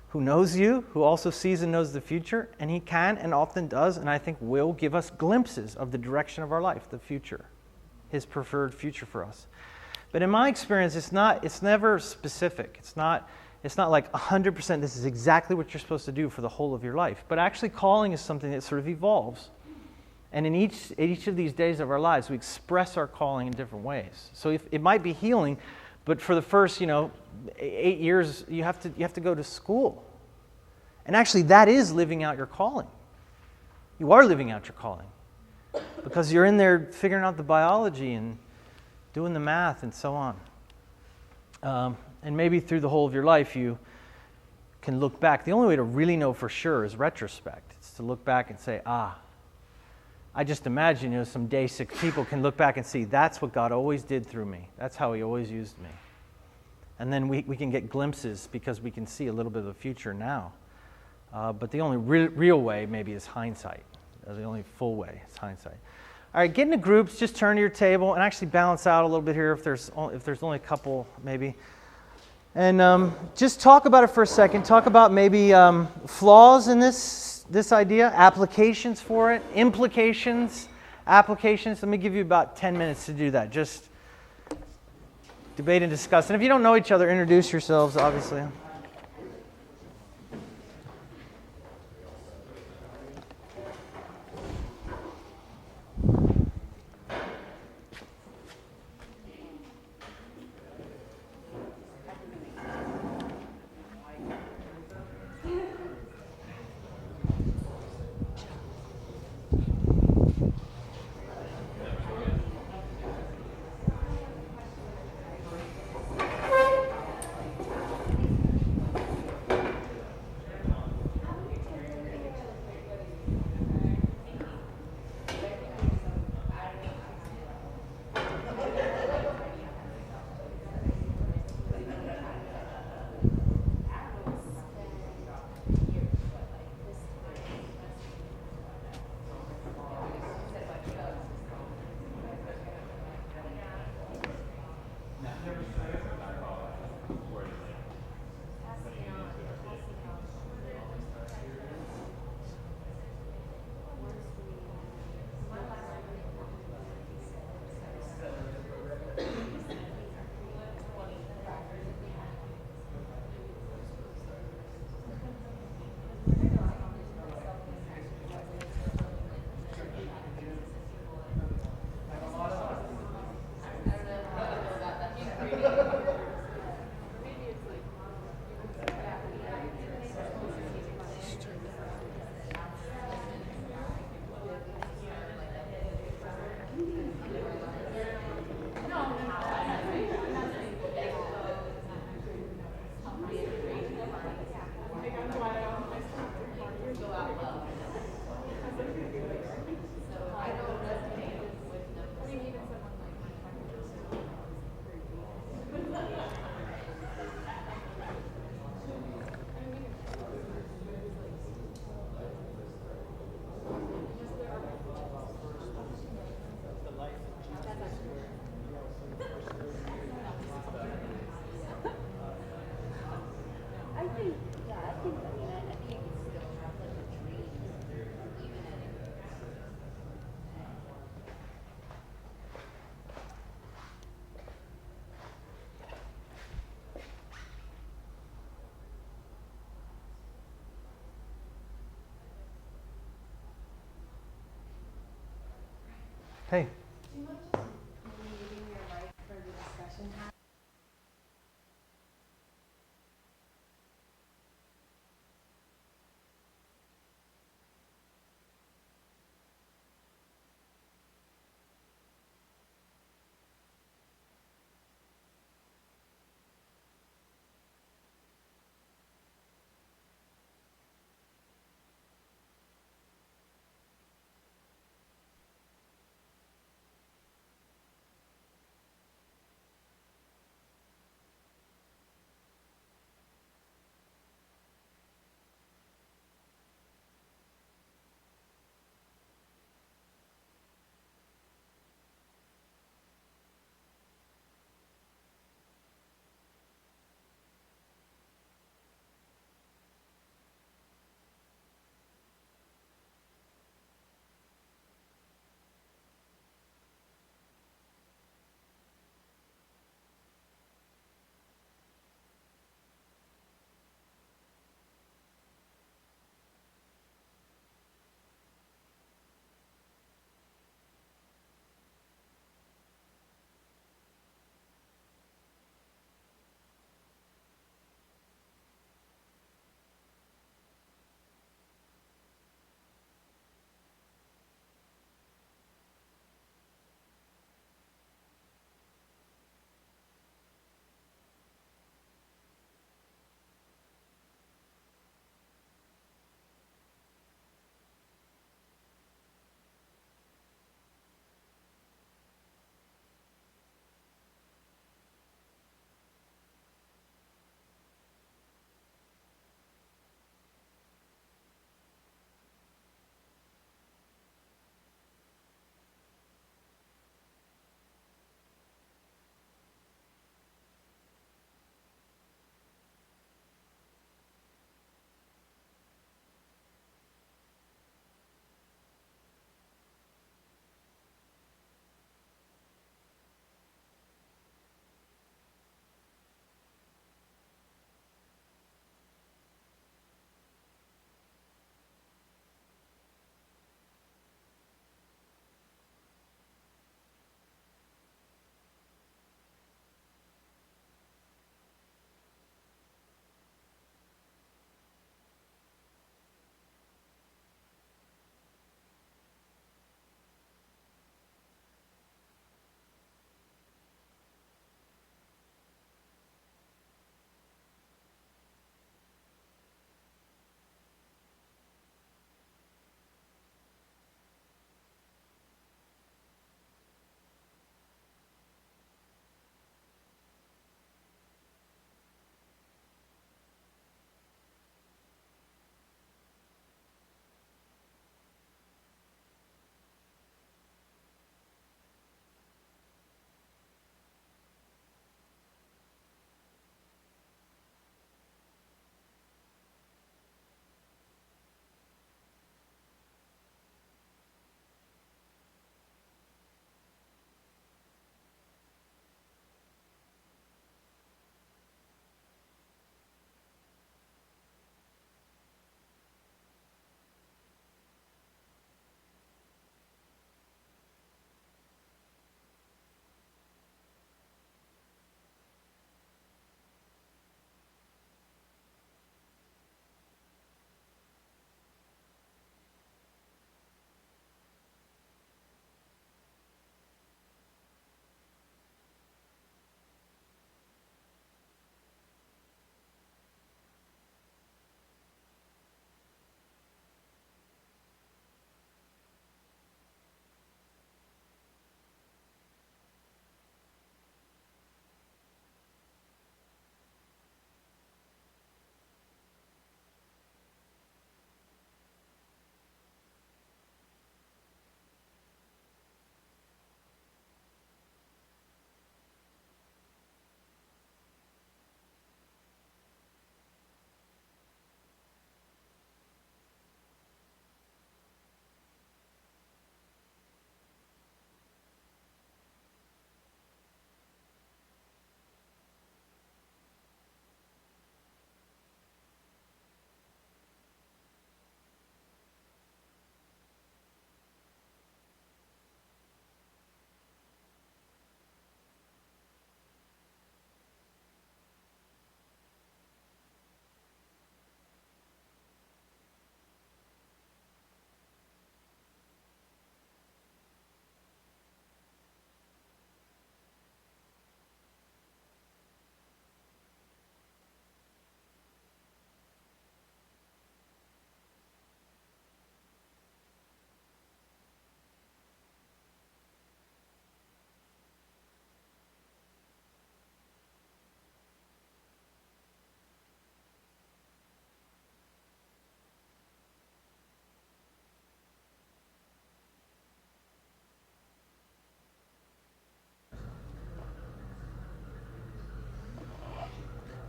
who knows you, who also sees and knows the future, and He can and often does, and I think will give us glimpses of the direction of our life, the future, His preferred future for us. But in my experience, it's never specific. It's not like 100% this is exactly what you're supposed to do for the whole of your life. But actually calling is something that sort of evolves. And in each of these days of our lives, we express our calling in different ways. So it might be healing, but for the first, 8 years, you have to go to school. And actually, that is living out your calling. You are living out your calling. Because you're in there figuring out the biology and doing the math and so on. And maybe through the whole of your life, you can look back. The only way to really know for sure is retrospect. It's to look back and say, I just imagine, some day 6 people can look back and see, that's what God always did through me. That's how He always used me. And then we can get glimpses because we can see a little bit of the future now. But the only real way maybe is hindsight. The only full way is hindsight. All right, get into groups. Just turn to your table and actually balance out a little bit here if there's only a couple maybe. And just talk about it for a second. Talk about maybe flaws in this idea, applications for it, implications, applications. Let me give you about 10 minutes to do that. Just debate and discuss. And if you don't know each other, introduce yourselves, obviously. Hey. Do you mind just muting your mic for the discussion time?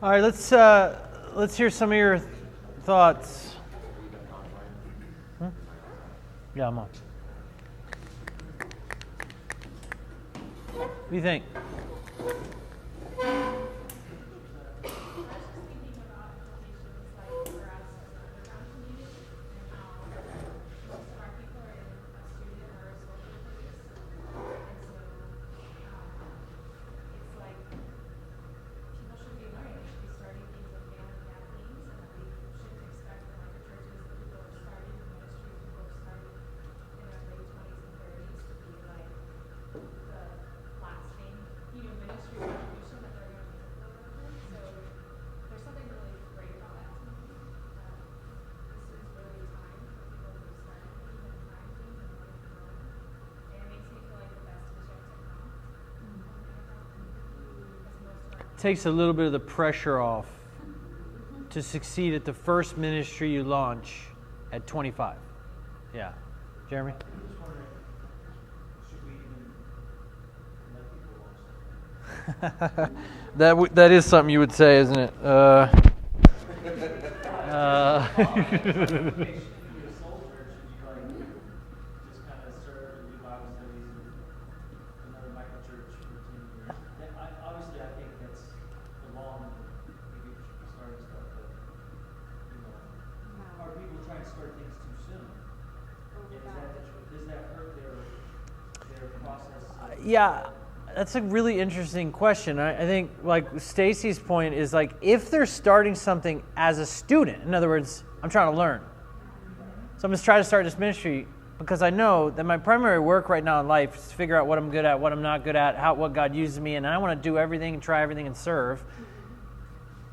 All right, let's hear some of your thoughts. Yeah, I'm on. What do you think? Takes a little bit of the pressure off to succeed at the first ministry you launch at 25. Yeah. Jeremy? I'm just wondering, should we even let people launch something? That is something you would say, isn't it? Yeah, that's a really interesting question. I think, like Stacy's point is like, if they're starting something as a student, in other words, I'm trying to learn. So I'm just trying to start this ministry because I know that my primary work right now in life is to figure out what I'm good at, what I'm not good at, what God uses me, and I want to do everything and try everything and serve.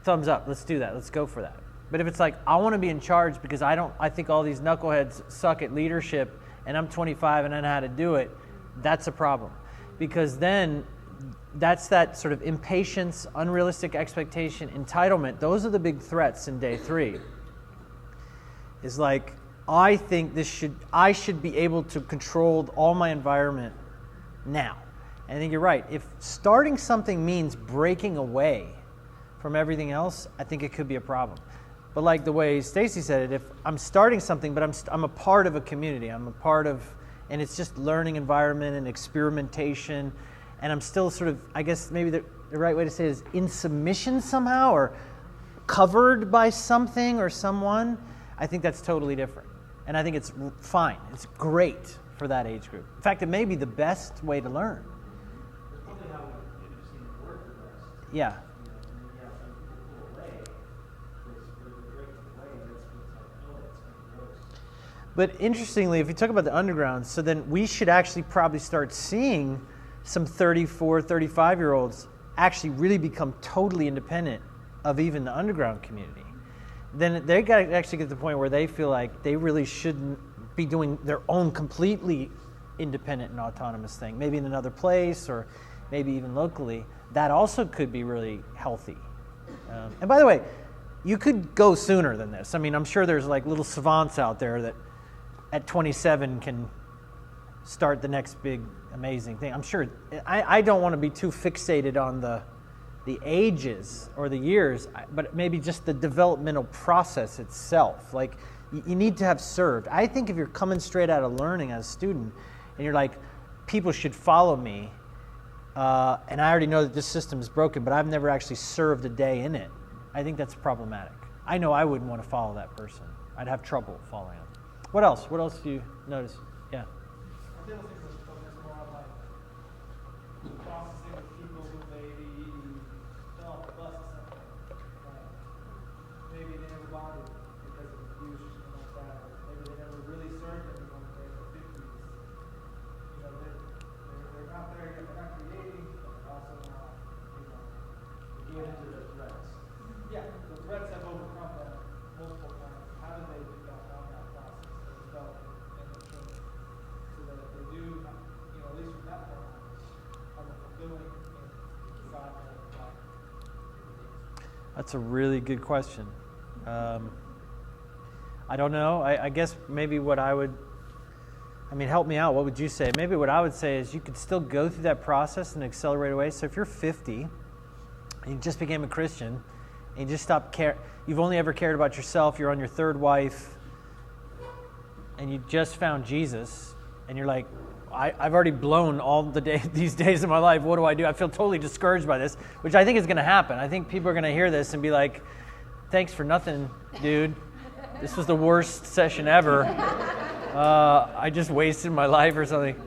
Thumbs up, let's do that, let's go for that. But if it's like, I want to be in charge because I think all these knuckleheads suck at leadership and I'm 25 and I know how to do it, that's a problem. Because then that's that sort of impatience, unrealistic expectation, entitlement. Those are the big threats in day 3. Is like, I think I should be able to control all my environment now. And I think you're right. If starting something means breaking away from everything else, I think it could be a problem. But like the way Stacy said it, if I'm starting something, but I'm a part of a community, I'm a part of, and it's just learning environment and experimentation, and I'm still sort of, I guess maybe the right way to say it is in submission somehow, or covered by something or someone, I think that's totally different. And I think it's fine. It's great for that age group. In fact, it may be the best way to learn. That's probably how we've seen it work the best. Yeah. And then you have some people pull away, because if they break away, that's what's like, oh, it's kind of gross. But interestingly, if you talk about the underground, so then we should actually probably start seeing some 34, 35-year-olds actually really become totally independent of even the underground community. Then they got to actually get to the point where they feel like they really shouldn't be doing their own completely independent and autonomous thing, maybe in another place or maybe even locally. That also could be really healthy. And by the way, you could go sooner than this. I mean, I'm sure there's like little savants out there that at 27 can start the next big amazing thing. I'm sure. I don't want to be too fixated on the ages or the years, but maybe just the developmental process itself. Like, you need to have served. I think if you're coming straight out of learning as a student and you're like, people should follow me, and I already know that this system is broken, but I've never actually served a day in it, I think that's problematic. I know I wouldn't want to follow that person. I'd have trouble following him. What else? What else do you notice? Yeah. I feel like it's focused more on like processing with people who maybe fell off the bus or something. Maybe they never bonded because of abuse or something like that. Or maybe they never really served anyone until their 50s. You know, they're not there yet. They're not creating, but they're also not, you know, We get into the threats. yeah, the threats have overcome them multiple times. How do they get back on that process of development and maturing so that if they do, you know, at least from that point on, have a fulfilling and God-led life? That's a really good question. I don't know. I guess maybe what I would, help me out. What would you say? Maybe what I would say is you could still go through that process in an accelerated way. So if you're 50, and you just became a Christian, and you just stop care. You've only ever cared about yourself. You're on your third wife, and you just found Jesus, and you're like, I've already blown all these days of my life. What do? I feel totally discouraged by this, which I think is going to happen. I think people are going to hear this and be like, thanks for nothing, dude. This was the worst session ever. I just wasted my life or something.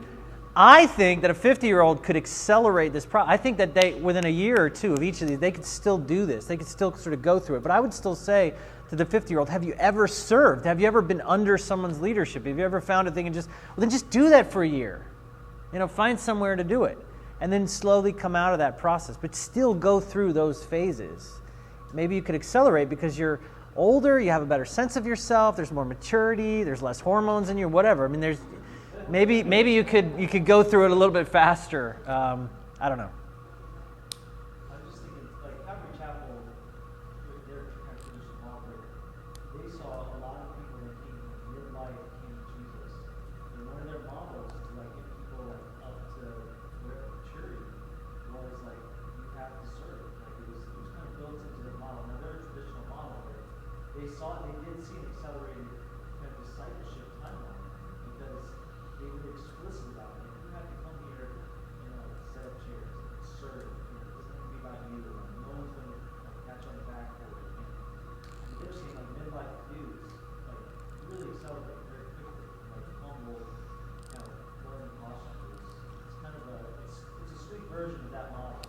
I think that a 50-year-old could accelerate this process. I think that within a year or two of each of these, they could still do this. They could still sort of go through it. But I would still say to the 50-year-old, have you ever served? Have you ever been under someone's leadership? Have you ever found a thing and then just do that for a year? Find somewhere to do it. And then slowly come out of that process. But still go through those phases. Maybe you could accelerate because you're older, you have a better sense of yourself, there's more maturity, there's less hormones in you, whatever. I mean, there's maybe you could go through it a little bit faster. I don't know. I'm just thinking, like Calvary Chapel, their kind of traditional model, they saw a lot of people that came from midlife came to Jesus, and one of their models to like get people like up to whatever maturity was like you have to serve. Like it was kind of built into their model. Now their traditional model, they did see an accelerated kind of discipleship timeline because they were explicit about it. You have to come here, set up chairs, serve. It doesn't have to be about you. No one's going to pat you on the back for it. And they're seeing like midlife dudes like really accelerate very quickly, like humble, kind of learning postures. It's kind of it's a sweet version of that model.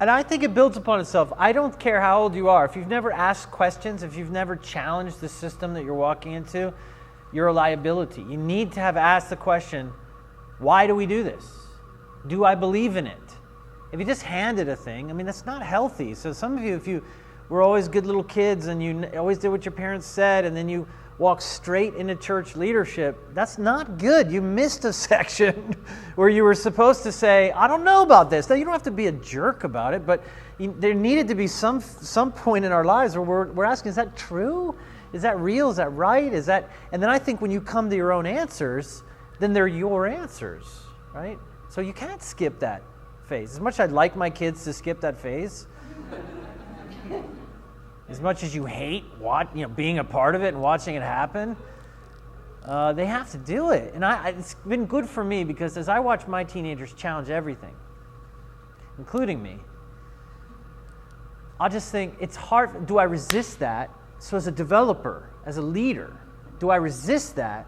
And I think it builds upon itself. I don't care how old you are. If you've never asked questions, if you've never challenged the system that you're walking into, you're a liability. You need to have asked the question, why do we do this? Do I believe in it? If you just handed a thing, I mean, that's not healthy. So some of you, if you were always good little kids and you always did what your parents said and then you walk straight into church leadership, that's not good. You missed a section where you were supposed to say, I don't know about this. Now, you don't have to be a jerk about it, but there needed to be some point in our lives where we're asking, is that true? Is that real? Is that right? And then I think when you come to your own answers, then they're your answers, right? So you can't skip that phase. As much as I'd like my kids to skip that phase, as much as you hate being a part of it and watching it happen, they have to do it. And it's been good for me because as I watch my teenagers challenge everything, including me, I'll just think, it's hard. Do I resist that? So as a developer, as a leader, do I resist that?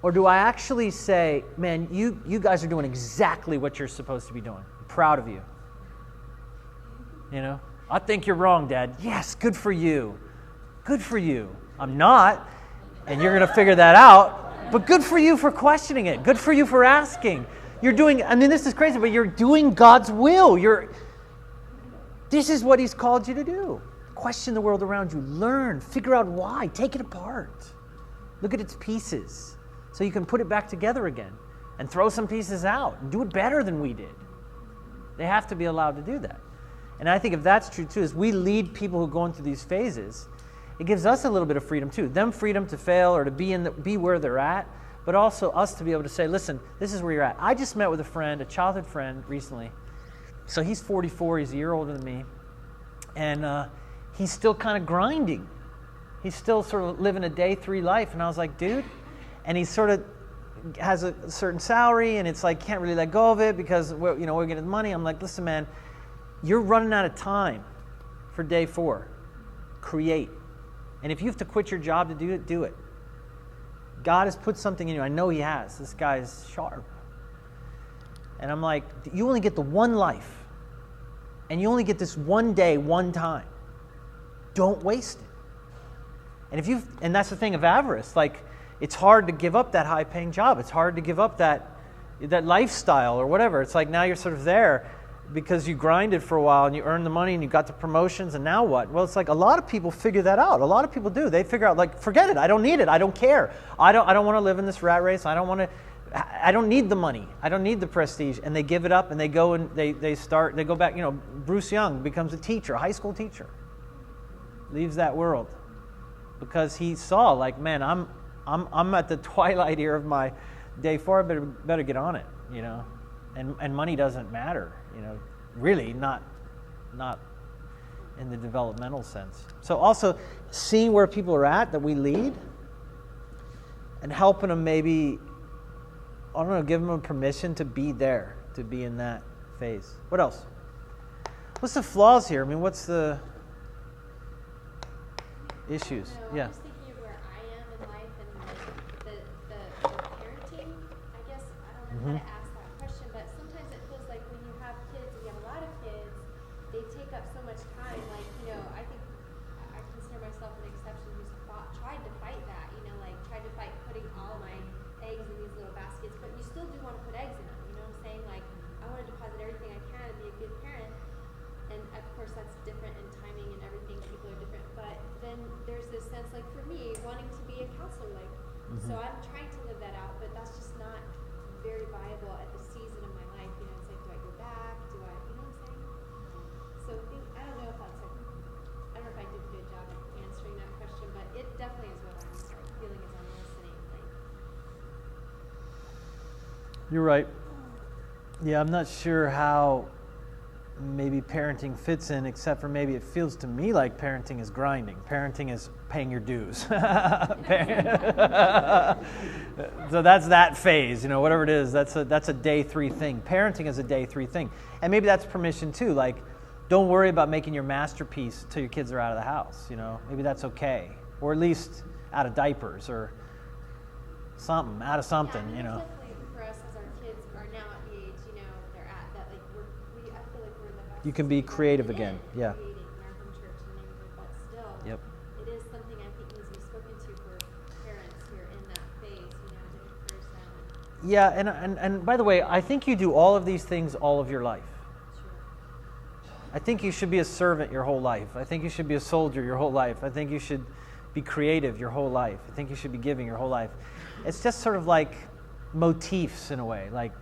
Or do I actually say, man, you guys are doing exactly what you're supposed to be doing. I'm proud of you. I think you're wrong, Dad. Yes, good for you. Good for you. I'm not, and you're going to figure that out, but good for you for questioning it. Good for you for asking. You're doing, this is crazy, but you're doing God's will. This is what He's called you to do. Question the world around you. Learn. Figure out why. Take it apart. Look at its pieces so you can put it back together again and throw some pieces out and do it better than we did. They have to be allowed to do that. And I think if that's true too, as we lead people who are going through these phases, it gives us a little bit of freedom too. Them freedom to fail or to be where they're at, but also us to be able to say, listen, this is where you're at. I just met with a childhood friend recently. So he's 44, he's a year older than me. And he's still kind of grinding. He's still sort of living a day 3 life. And I was like, dude, and he sort of has a certain salary and it's like, can't really let go of it because we're getting the money. I'm like, listen, man, you're running out of time for day 4. Create. And if you have to quit your job to do it, do it. God has put something in you. I know He has. This guy's sharp. And I'm like, you only get the one life. And you only get this one day, one time. Don't waste it. And that's the thing of avarice. Like, it's hard to give up that high-paying job. It's hard to give up that lifestyle or whatever. It's like now you're sort of there because you grinded for a while and you earned the money and you got the promotions and now what? Well, it's like a lot of people figure that out. A lot of people do. They figure out, like, forget it. I don't need it. I don't care. I don't want to live in this rat race. I don't need the money. I don't need the prestige. And they give it up and they go and they go back. Bruce Young becomes a teacher, a high school teacher. Leaves that world because he saw, like, man, I'm at the twilight here of my day 4. I better get on it, And money doesn't matter, really, not in the developmental sense. So also seeing where people are at that we lead and helping them maybe, I don't know, give them permission to be there, to be in that phase. What else? What's the flaws here? I mean, what's the issues? No, Yeah. I'm just thinking of where I am in life and the parenting. I guess I don't know how to ask that question, but sometimes it feels like when you have kids and you have a lot of kids, they take up so much time. Like, I think I consider myself an exception who's tried to fight that. Tried to fight putting all my eggs in these little baskets, but you still do want to put eggs in them. You know what I'm saying? Like, I want to deposit everything I can and be a good parent. And of course, that's different in timing and everything. People are different. But then there's this sense, like for me, wanting to be a counselor. So I'm trying to live that out, but that's just not very viable at the season of my life. It's like, do I go back? Do I, you know what I'm saying? So I don't know if that's I don't know if I did a good job of answering that question, but it definitely is what I'm feeling as I'm listening. You're right. Yeah, I'm not sure how maybe parenting fits in, except for maybe it feels to me like parenting is grinding. Parenting is paying your dues. So that's that phase, whatever it is. That's a day 3 thing. Parenting is a day 3 thing. And maybe that's permission too. Like, don't worry about making your masterpiece till your kids are out of the house. Maybe that's okay, or at least out of diapers or something, out of something. Definitely for us as our kids are now at the age, they're at that, like I feel like we're in the best. You can be creative again. Yeah. Creating in our home church and neighborhood, but still, Yep. it is something I think needs to be spoken to for parents who are in that phase, to encourage them. Yeah, and by the way, I think you do all of these things all of your life. I think you should be a servant your whole life. I think you should be a soldier your whole life. I think you should be creative your whole life. I think you should be giving your whole life. It's just sort of like motifs in a way, like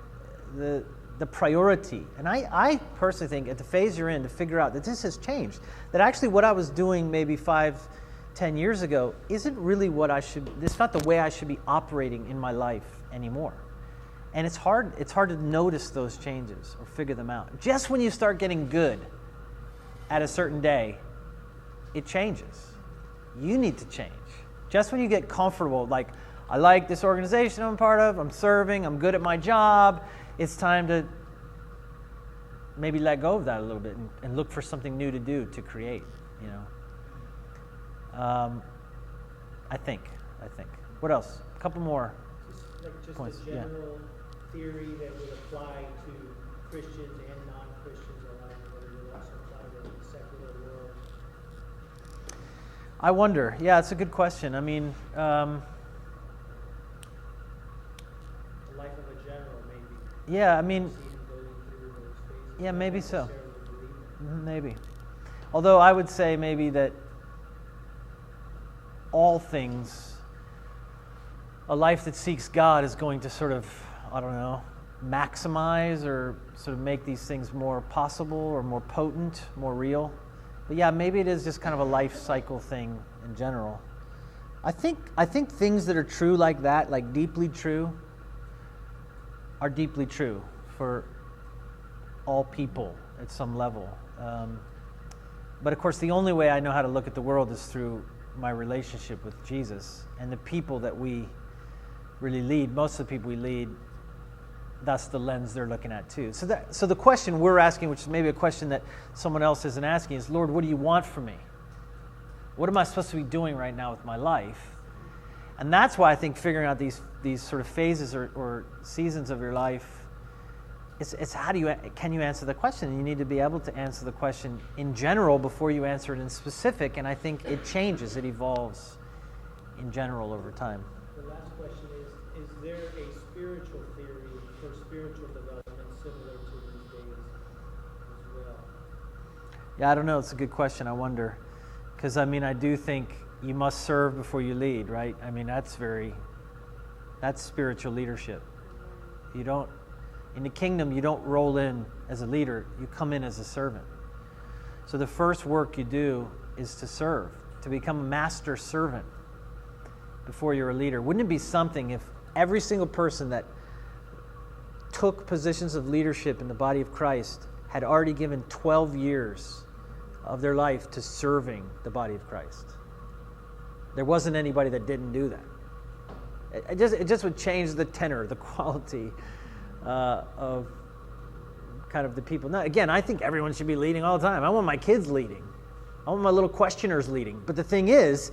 the priority. And I personally think at the phase you're in, to figure out that this has changed, that actually what I was doing maybe 5-10 years ago isn't really it's not the way I should be operating in my life anymore. And it's hard to notice those changes or figure them out. Just when you start getting good at a certain day, it changes. You need to change. Just when you get comfortable, like, I like this organization I'm part of, I'm serving, I'm good at my job, it's time to maybe let go of that a little bit and look for something new to do, to create, I think. What else? A couple more points. A general theory that would apply to Christians and non-Christians alike, but it would also apply to the secular world. I wonder. Yeah, it's a good question. I mean, The life of a general, maybe. yeah, I mean, See him going through those phases. yeah, maybe Not so. necessarily believe it. Maybe. Although I would say maybe that all things, a life that seeks God is going to sort of, I don't know, maximize or sort of make these things more possible or more potent, more real. But yeah, maybe it is just kind of a life cycle thing in general. I think things that are true like that, like deeply true, are deeply true for all people at some level. But of course, the only way I know how to look at the world is through my relationship with Jesus and the people that we really lead. Most of the people we lead, that's the lens they're looking at too. So the question we're asking, which is maybe a question that someone else isn't asking, is, Lord, what do you want from me? What am I supposed to be doing right now with my life? And that's why I think figuring out these sort of phases or seasons of your life, it's can you answer the question? And you need to be able to answer the question in general before you answer it in specific. And I think it changes, it evolves in general over time. The last question is there a spiritual theory for spiritual development similar to these days as well? Yeah, I don't know. It's a good question. I wonder. Because, I mean, I do think you must serve before you lead, right? I mean, that's spiritual leadership. In the kingdom, you don't roll in as a leader. You come in as a servant. So the first work you do is to serve, to become a master servant before you're a leader. Wouldn't it be something if every single person that took positions of leadership in the body of Christ had already given 12 years of their life to serving the body of Christ. There wasn't anybody that didn't do that. It just would change the tenor, the quality of kind of the people. Now, again, I think everyone should be leading all the time. I want my kids leading. I want my little questioners leading. But the thing is,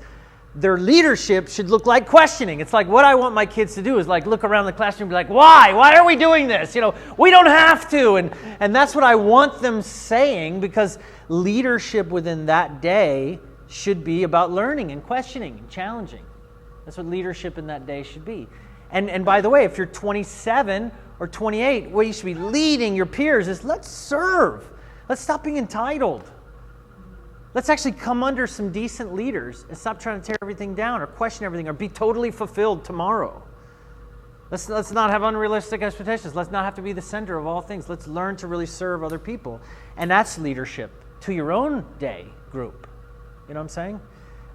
their leadership should look like questioning. It's like what I want my kids to do is like look around the classroom and be like, why? Why are we doing this? We don't have to. And that's what I want them saying, because leadership within that day should be about learning and questioning and challenging. That's what leadership in that day should be. And by the way, if you're 27 or 28, what you should be leading your peers is let's serve. Let's stop being entitled. Let's actually come under some decent leaders and stop trying to tear everything down or question everything or be totally fulfilled tomorrow. Let's not have unrealistic expectations. Let's not have to be the center of all things. Let's learn to really serve other people. And that's leadership to your own day group. You know what I'm saying?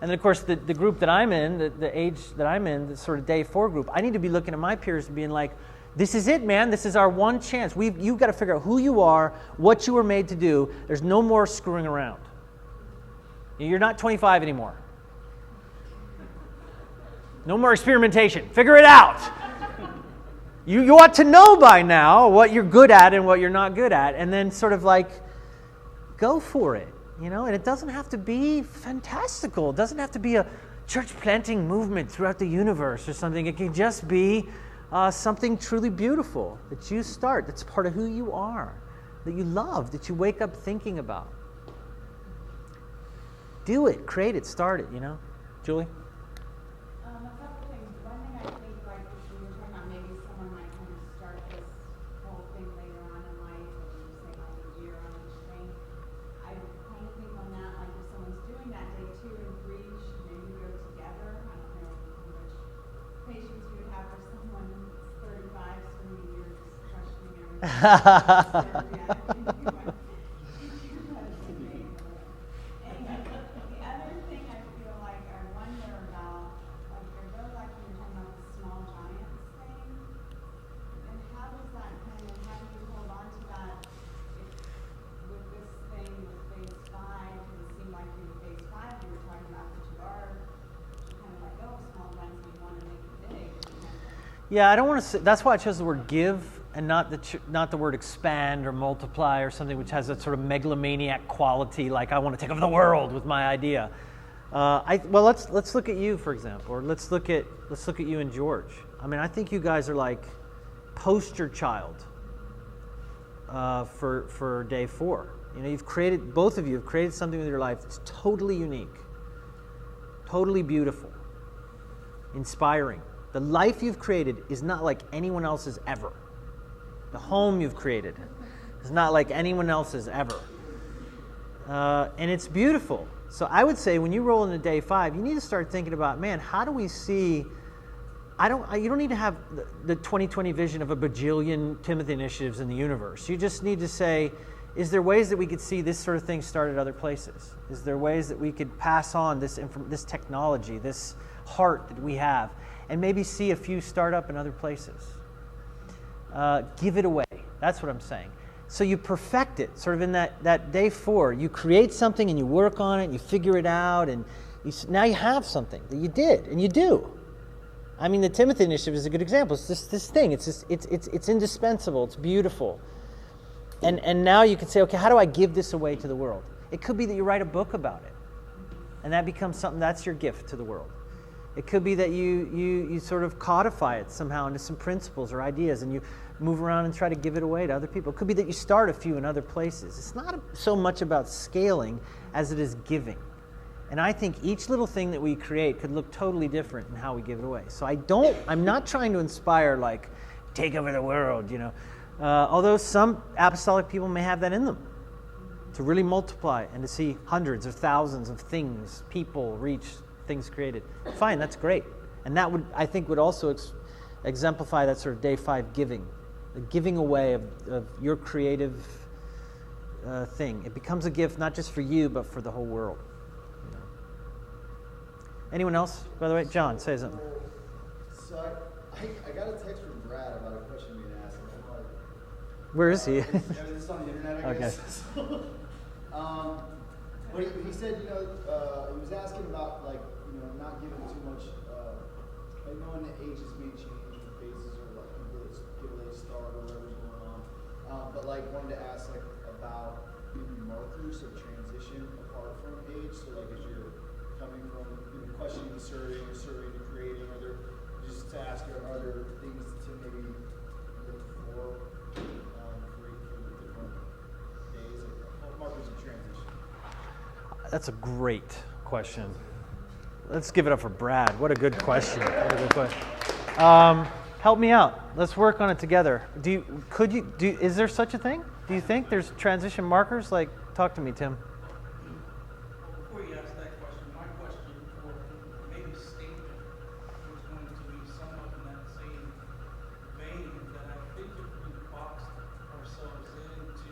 And then, of course, the group that I'm in, the age that I'm in, the sort of day 4 group, I need to be looking at my peers and being like, this is it, man. This is our one chance. You've got to figure out who you are, what you were made to do. There's no more screwing around. You're not 25 anymore. No more experimentation. Figure it out. You ought to know by now what you're good at and what you're not good at, and then sort of like go for it, And it doesn't have to be fantastical. It doesn't have to be a church planting movement throughout the universe or something. It can just be something truly beautiful that you start, that's part of who you are, that you love, that you wake up thinking about. Do it, create it, start it, Julie? A couple things. One thing I think, like, we were talking about maybe someone might kind of start this whole thing later on in life, and you say like a year on each thing. I kind of think on that, like if someone's doing that day 2 and 3, should maybe go together. I don't know how much patience you would have for someone who's 35 spending years questioning everything. Yeah, I don't want to say, that's why I chose the word give and not the word expand or multiply or something which has that sort of megalomaniac quality, like I want to take over the world with my idea. Let's look at you, for example, or let's look at you and George. I mean, I think you guys are like poster child for day 4. Both of you have created something with your life that's totally unique, totally beautiful, inspiring. The life you've created is not like anyone else's ever. The home you've created is not like anyone else's ever. And it's beautiful. So I would say when you roll into day 5, you need to start thinking about, man, how do we see... you don't need to have the 2020 vision of a bajillion Timothy initiatives in the universe. You just need to say, is there ways that we could see this sort of thing start at other places? Is there ways that we could pass on this technology, this heart that we have, and maybe see a few start up in other places? Give it away. That's what I'm saying. So you perfect it, sort of in that day 4. You create something and you work on it and you figure it out, and now you have something that you did, and you do. I mean, the Timothy Initiative is a good example. It's this thing. It's indispensable. It's beautiful. And now you can say, okay, how do I give this away to the world? It could be that you write a book about it, and that becomes something that's your gift to the world. It could be that you sort of codify it somehow into some principles or ideas, and you move around and try to give it away to other people. It could be that you start a few in other places. It's not so much about scaling as it is giving. And I think each little thing that we create could look totally different in how we give it away. So I'm not trying to inspire like, take over the world, although some apostolic people may have that in them, to really multiply and to see hundreds of thousands of things, people reach, things created. Fine, that's great. And that would also exemplify that sort of day 5 giving, the giving away of your creative thing. It becomes a gift not just for you, but for the whole world. Anyone else? By the way, John, say something. So I got a text from Brad about a question being asked. And I'm like, where is he? Is this on the internet, I guess? I But he said, he was asking about like, not giving too much, like knowing that ages may change and phases or like people that get a late start or whatever's going on. But like wanted to ask like about maybe markers of transition apart from age. So like as you're coming from questioning to serving or serving to creating, or there just to ask are there things to maybe look for the different days, like markers of transition? That's a great question. Let's give it up for Brad. What a good question. What a good question. Help me out. Let's work on it together. Is there such a thing? Do you think there's transition markers? Like, talk to me, Tim. Before you ask that question, my question for maybe statement was going to be somewhat in that same vein, that I think if we boxed ourselves into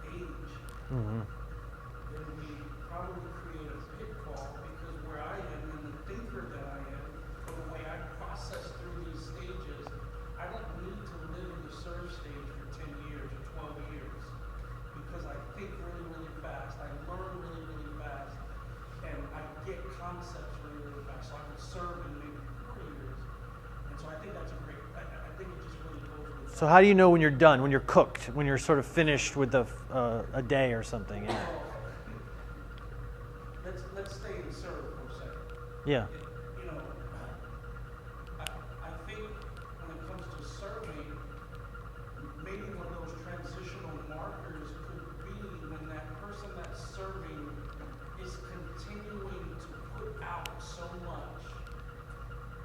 age, Mm-hmm. then we probably create a pitfall, because where I am and the thinker that I am, or the way I process through these stages, I don't need to live in the serve stage for 10 years or 12 years, because I think really, really fast, I learn really, really fast, and I get concepts really, really fast, so I can serve in maybe 4 years. And so I think that's a great, I think it just really goes with So how do you know when you're done, when you're cooked, when you're sort of finished with a day or something? Yeah. Let's stay in serve for a second. Yeah. I think when it comes to serving, maybe one of those transitional markers could be when that person that's serving is continuing to put out so much,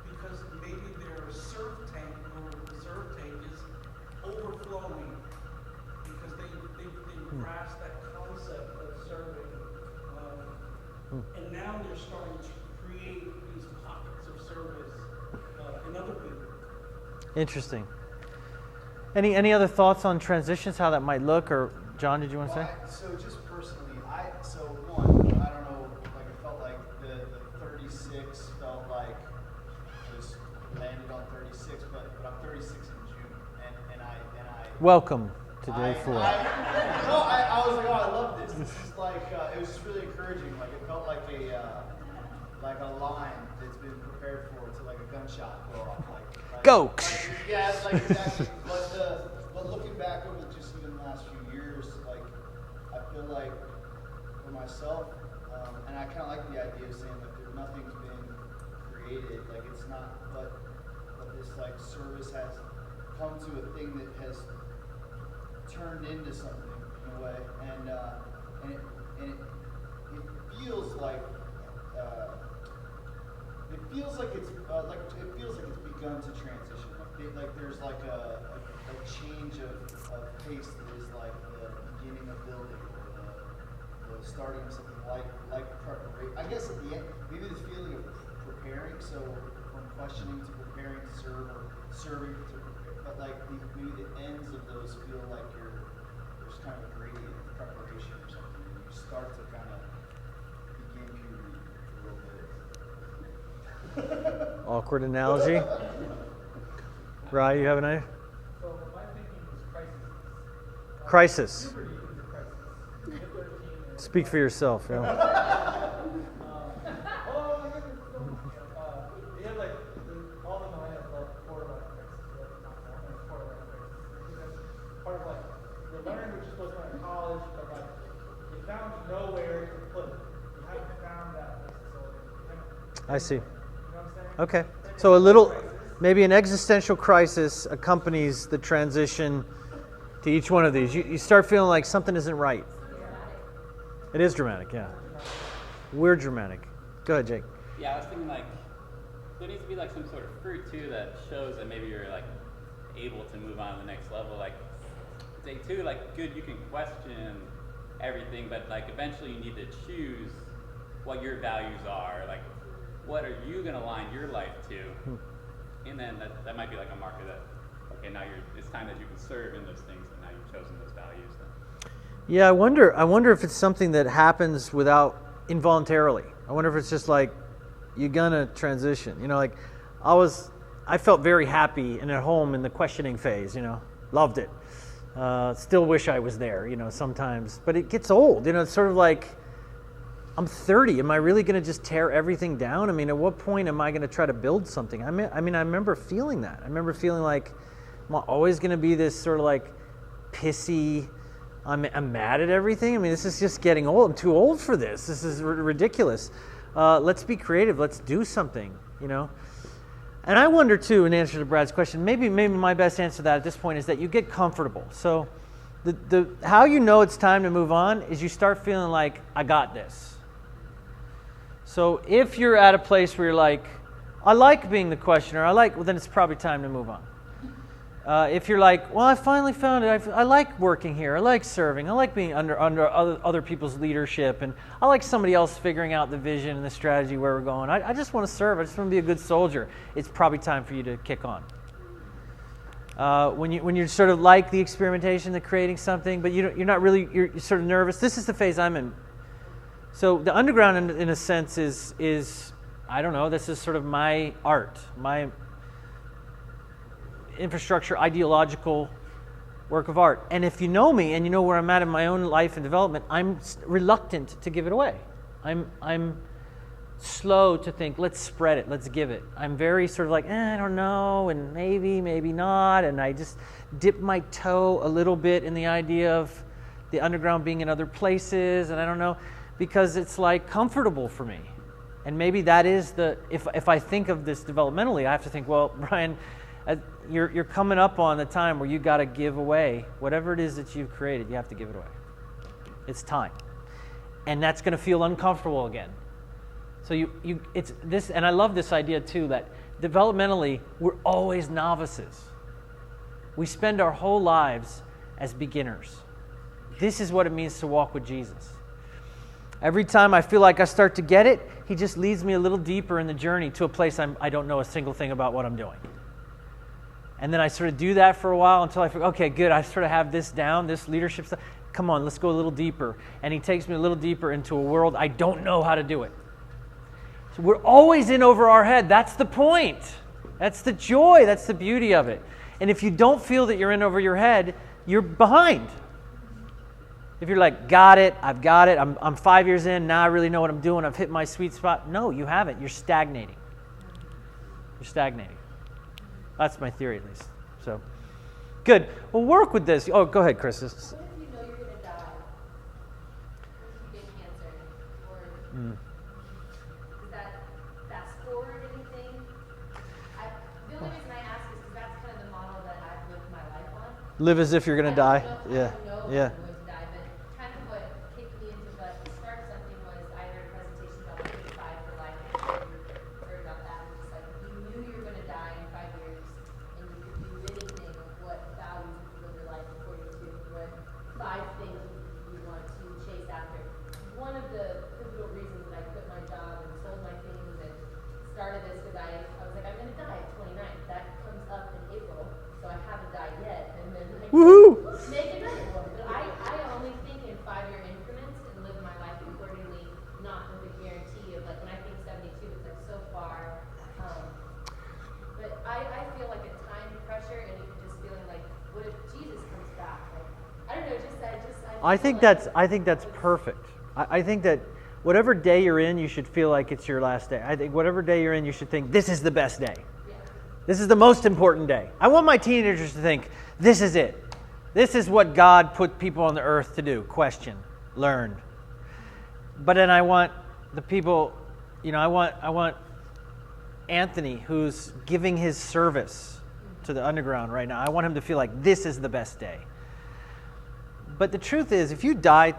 because maybe their serve tank or reserve tank is overflowing, because they grasp that concept of serving. And now they're starting to create these pockets of service in other people. Interesting. Any other thoughts on transitions, how that might look? Or John, did you want to say? So just personally, I don't know, like I felt like the 36 felt like just landed on 36, but I'm 36 in June, and I Welcome to day 4. I was like, oh, I love this. This is like, it was just really encouraging. Like it felt like a line that's been prepared for to like a gunshot go off. Go! Yeah, it's like exactly. But looking back over just even the last few years, like I feel like for myself, and I kind of like the idea of saying like nothing's been created. Like it's not, but this like service has come to a thing that has turned into something in a way, and it feels like it's begun to transition. Like there's like a change of pace that is like the beginning of building or the starting of something like preparation. I guess at the end, maybe this feeling of preparing. So from questioning to preparing to serve or serving to prepare, but like maybe the ends of those feel like there's kind of a gradient of preparation or something, and you start to kind of begin puberty a little bit. Awkward analogy. Rye, you have an idea? So my thinking was crisis. Crisis. Puberty is a crisis. You hit 13 and Speak for yourself. Yeah. oh my goodness. You have like all the time I have like quarterback crisis. Quarterback crisis. I think that's part of like you're learning what you're supposed to learn in college, but like you found nowhere to put it. You haven't found that place to sort it. I see. You know what I'm saying? Okay. So a little, maybe an existential crisis accompanies the transition to each one of these. You start feeling like something isn't right. It is dramatic, yeah. We're dramatic. Go ahead, Jake. Yeah, I was thinking like there needs to be like some sort of fruit too that shows that maybe you're like able to move on to the next level. Like day 2, like good, you can question everything, but like eventually you need to choose what your values are. Like what are you going to align your life to? And then that might be like a marker that, okay, now it's time that you can serve in those things, and now you've chosen those values. Then. Yeah, I wonder if it's something that happens without involuntarily. I wonder if it's just like you're gonna transition. Like I felt very happy and at home in the questioning phase. Loved it. Still wish I was there, sometimes. But it gets old, it's sort of like, I'm 30. Am I really going to just tear everything down? I mean, at what point am I going to try to build something? I remember feeling that. I remember feeling like, am I always going to be this sort of like pissy, I'm mad at everything? I mean, this is just getting old. I'm too old for this. This is ridiculous. Let's be creative. Let's do something, And I wonder, too, in answer to Brad's question, maybe my best answer to that at this point is that you get comfortable. So how you know it's time to move on is you start feeling like, I got this. So if you're at a place where you're like, I like being the questioner, well, then it's probably time to move on. If you're like, well, I finally found it, I like working here, I like serving, I like being under other people's leadership, and I like somebody else figuring out the vision and the strategy where we're going. I just want to serve, I just want to be a good soldier. It's probably time for you to kick on. When you're sort of like the experimentation, the creating something, but you're not really, you're sort of nervous. This is the phase I'm in. So the underground, in a sense, is I don't know, this is sort of my art, my infrastructure, ideological work of art. And if you know me and you know where I'm at in my own life and development, I'm reluctant to give it away. I'm slow to think, let's spread it, let's give it. I'm very sort of like, I don't know, and maybe not, and I just dip my toe a little bit in the idea of the underground being in other places, and I don't know, because it's like comfortable for me. And maybe that is if I think of this developmentally, I have to think, well, Brian, you're coming up on the time where you got to give away whatever it is that you've created. You have to give it away. It's time, and that's going to feel uncomfortable again. So it's this, and I love this idea too that developmentally we're always novices. We spend our whole lives as beginners. This is what it means to walk with Jesus. Every time I feel like I start to get it, he just leads me a little deeper in the journey to a place I don't know a single thing about what I'm doing. And then I sort of do that for a while until I feel, okay, good, I sort of have this down, this leadership stuff. Come on, let's go a little deeper. And he takes me a little deeper into a world I don't know how to do it. So we're always in over our head. That's the point. That's the joy. That's the beauty of it. And if you don't feel that you're in over your head, you're behind. If you're like, got it, I've got it, I'm 5 years in, now I really know what I'm doing, I've hit my sweet spot. No, you haven't. You're stagnating. You're stagnating. That's my theory, at least. So, good. Well, work with this. Oh, go ahead, Chris. What if you know you're going to die? What if you get cancer? Or does that fast forward anything? The only reason I ask is because that's kind of the model that I've lived my life on. Live as if you're going to die. Yeah. Yeah. I'm going to die, but kind of what kicked me into the start of something was I heard a presentation about 55 for life. You heard about that. It was like if you knew you were going to die in 5 years and you could do anything, what values would you live your life according to? What 5 things you want to chase after? One of the pivotal reasons that I quit my job and sold my things and started this because I was like, I'm going to die at 29. That comes up in April, so I haven't died yet. And then I make another one. But I only think in 5-year increments and live my life accordingly, not with a guarantee of like when I think 72, it's like so far. But I feel like a time pressure and even just feeling like, what if Jesus comes back? Like, I don't know, I think like that's perfect. I think that whatever day you're in, you should feel like it's your last day. I think whatever day you're in, you should think, this is the best day. Yeah. This is the most important day. I want my teenagers to think, this is it. This is what God put people on the earth to do. Question, learn. But then I want the people, I want Anthony, who's giving his service to the underground right now. I want him to feel like this is the best day. But the truth is, if I die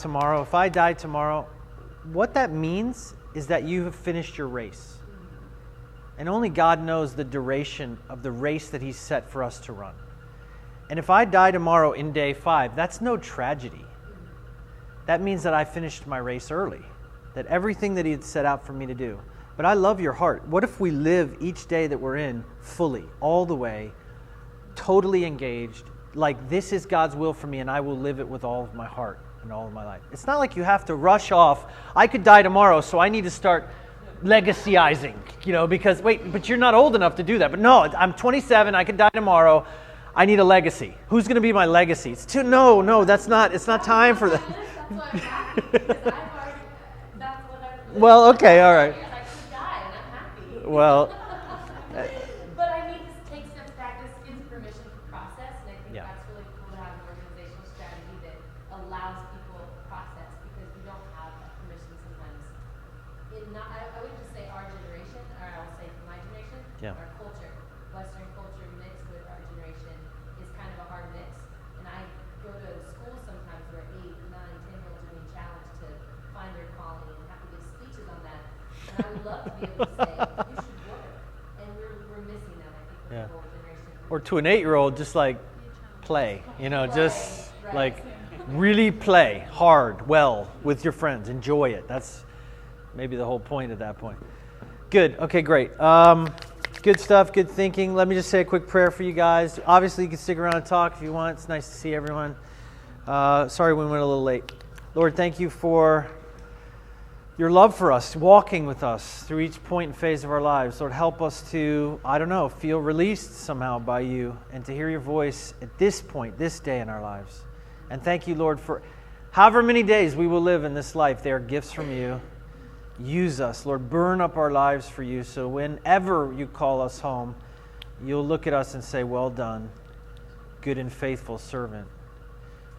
tomorrow, what that means is that you have finished your race. And only God knows the duration of the race that He's set for us to run. And if I die tomorrow in day 5, that's no tragedy. That means that I finished my race early, that everything that He had set out for me to do. But I love your heart. What if we live each day that we're in fully, all the way, totally engaged, like this is God's will for me and I will live it with all of my heart and all of my life. It's not like you have to rush off. I could die tomorrow, so I need to start legacyizing, because, wait, but you're not old enough to do that. But no, I'm 27, I could die tomorrow. I need a legacy. Who's going to be my legacy? It's too, no, it's not time for that. That's why I'm happy, because I've already, that's what I've lived. Well, okay, all right. I could die and I'm happy. Well, But I need to take steps back. This gives permission to process, and I think Yeah. that's really cool to have an organizational strategy that allows people to process, because we don't have that permission sometimes. I would just say our generation, or I'll say my generation, Yeah. our culture, Western culture mixed with our generation is kind of a hard mix. And I go to schools sometimes where 8, 9, 10-year-olds are being challenged to find their calling and have to give speeches on that. And I would love to be able to say, you should work. And we're missing that, I think, with Yeah. the whole generation. or to an 8-year-old, just like play, just Right. like really play hard, well, with your friends. Enjoy it. That's maybe the whole point at that point. Good. Okay, great. Good stuff, good thinking. Let me just say a quick prayer for you guys. Obviously, you can stick around and talk if you want. It's nice to see everyone. Sorry we went a little late. Lord, thank you for your love for us, walking with us through each point and phase of our lives. Lord, help us to, feel released somehow by you and to hear your voice at this point, this day in our lives. And thank you, Lord, for however many days we will live in this life. They are gifts from you. Use us, Lord. Burn up our lives for you, so whenever you call us home, you'll look at us and say, well done, good and faithful servant.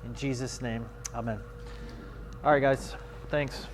In Jesus' name, amen. All right, guys. Thanks.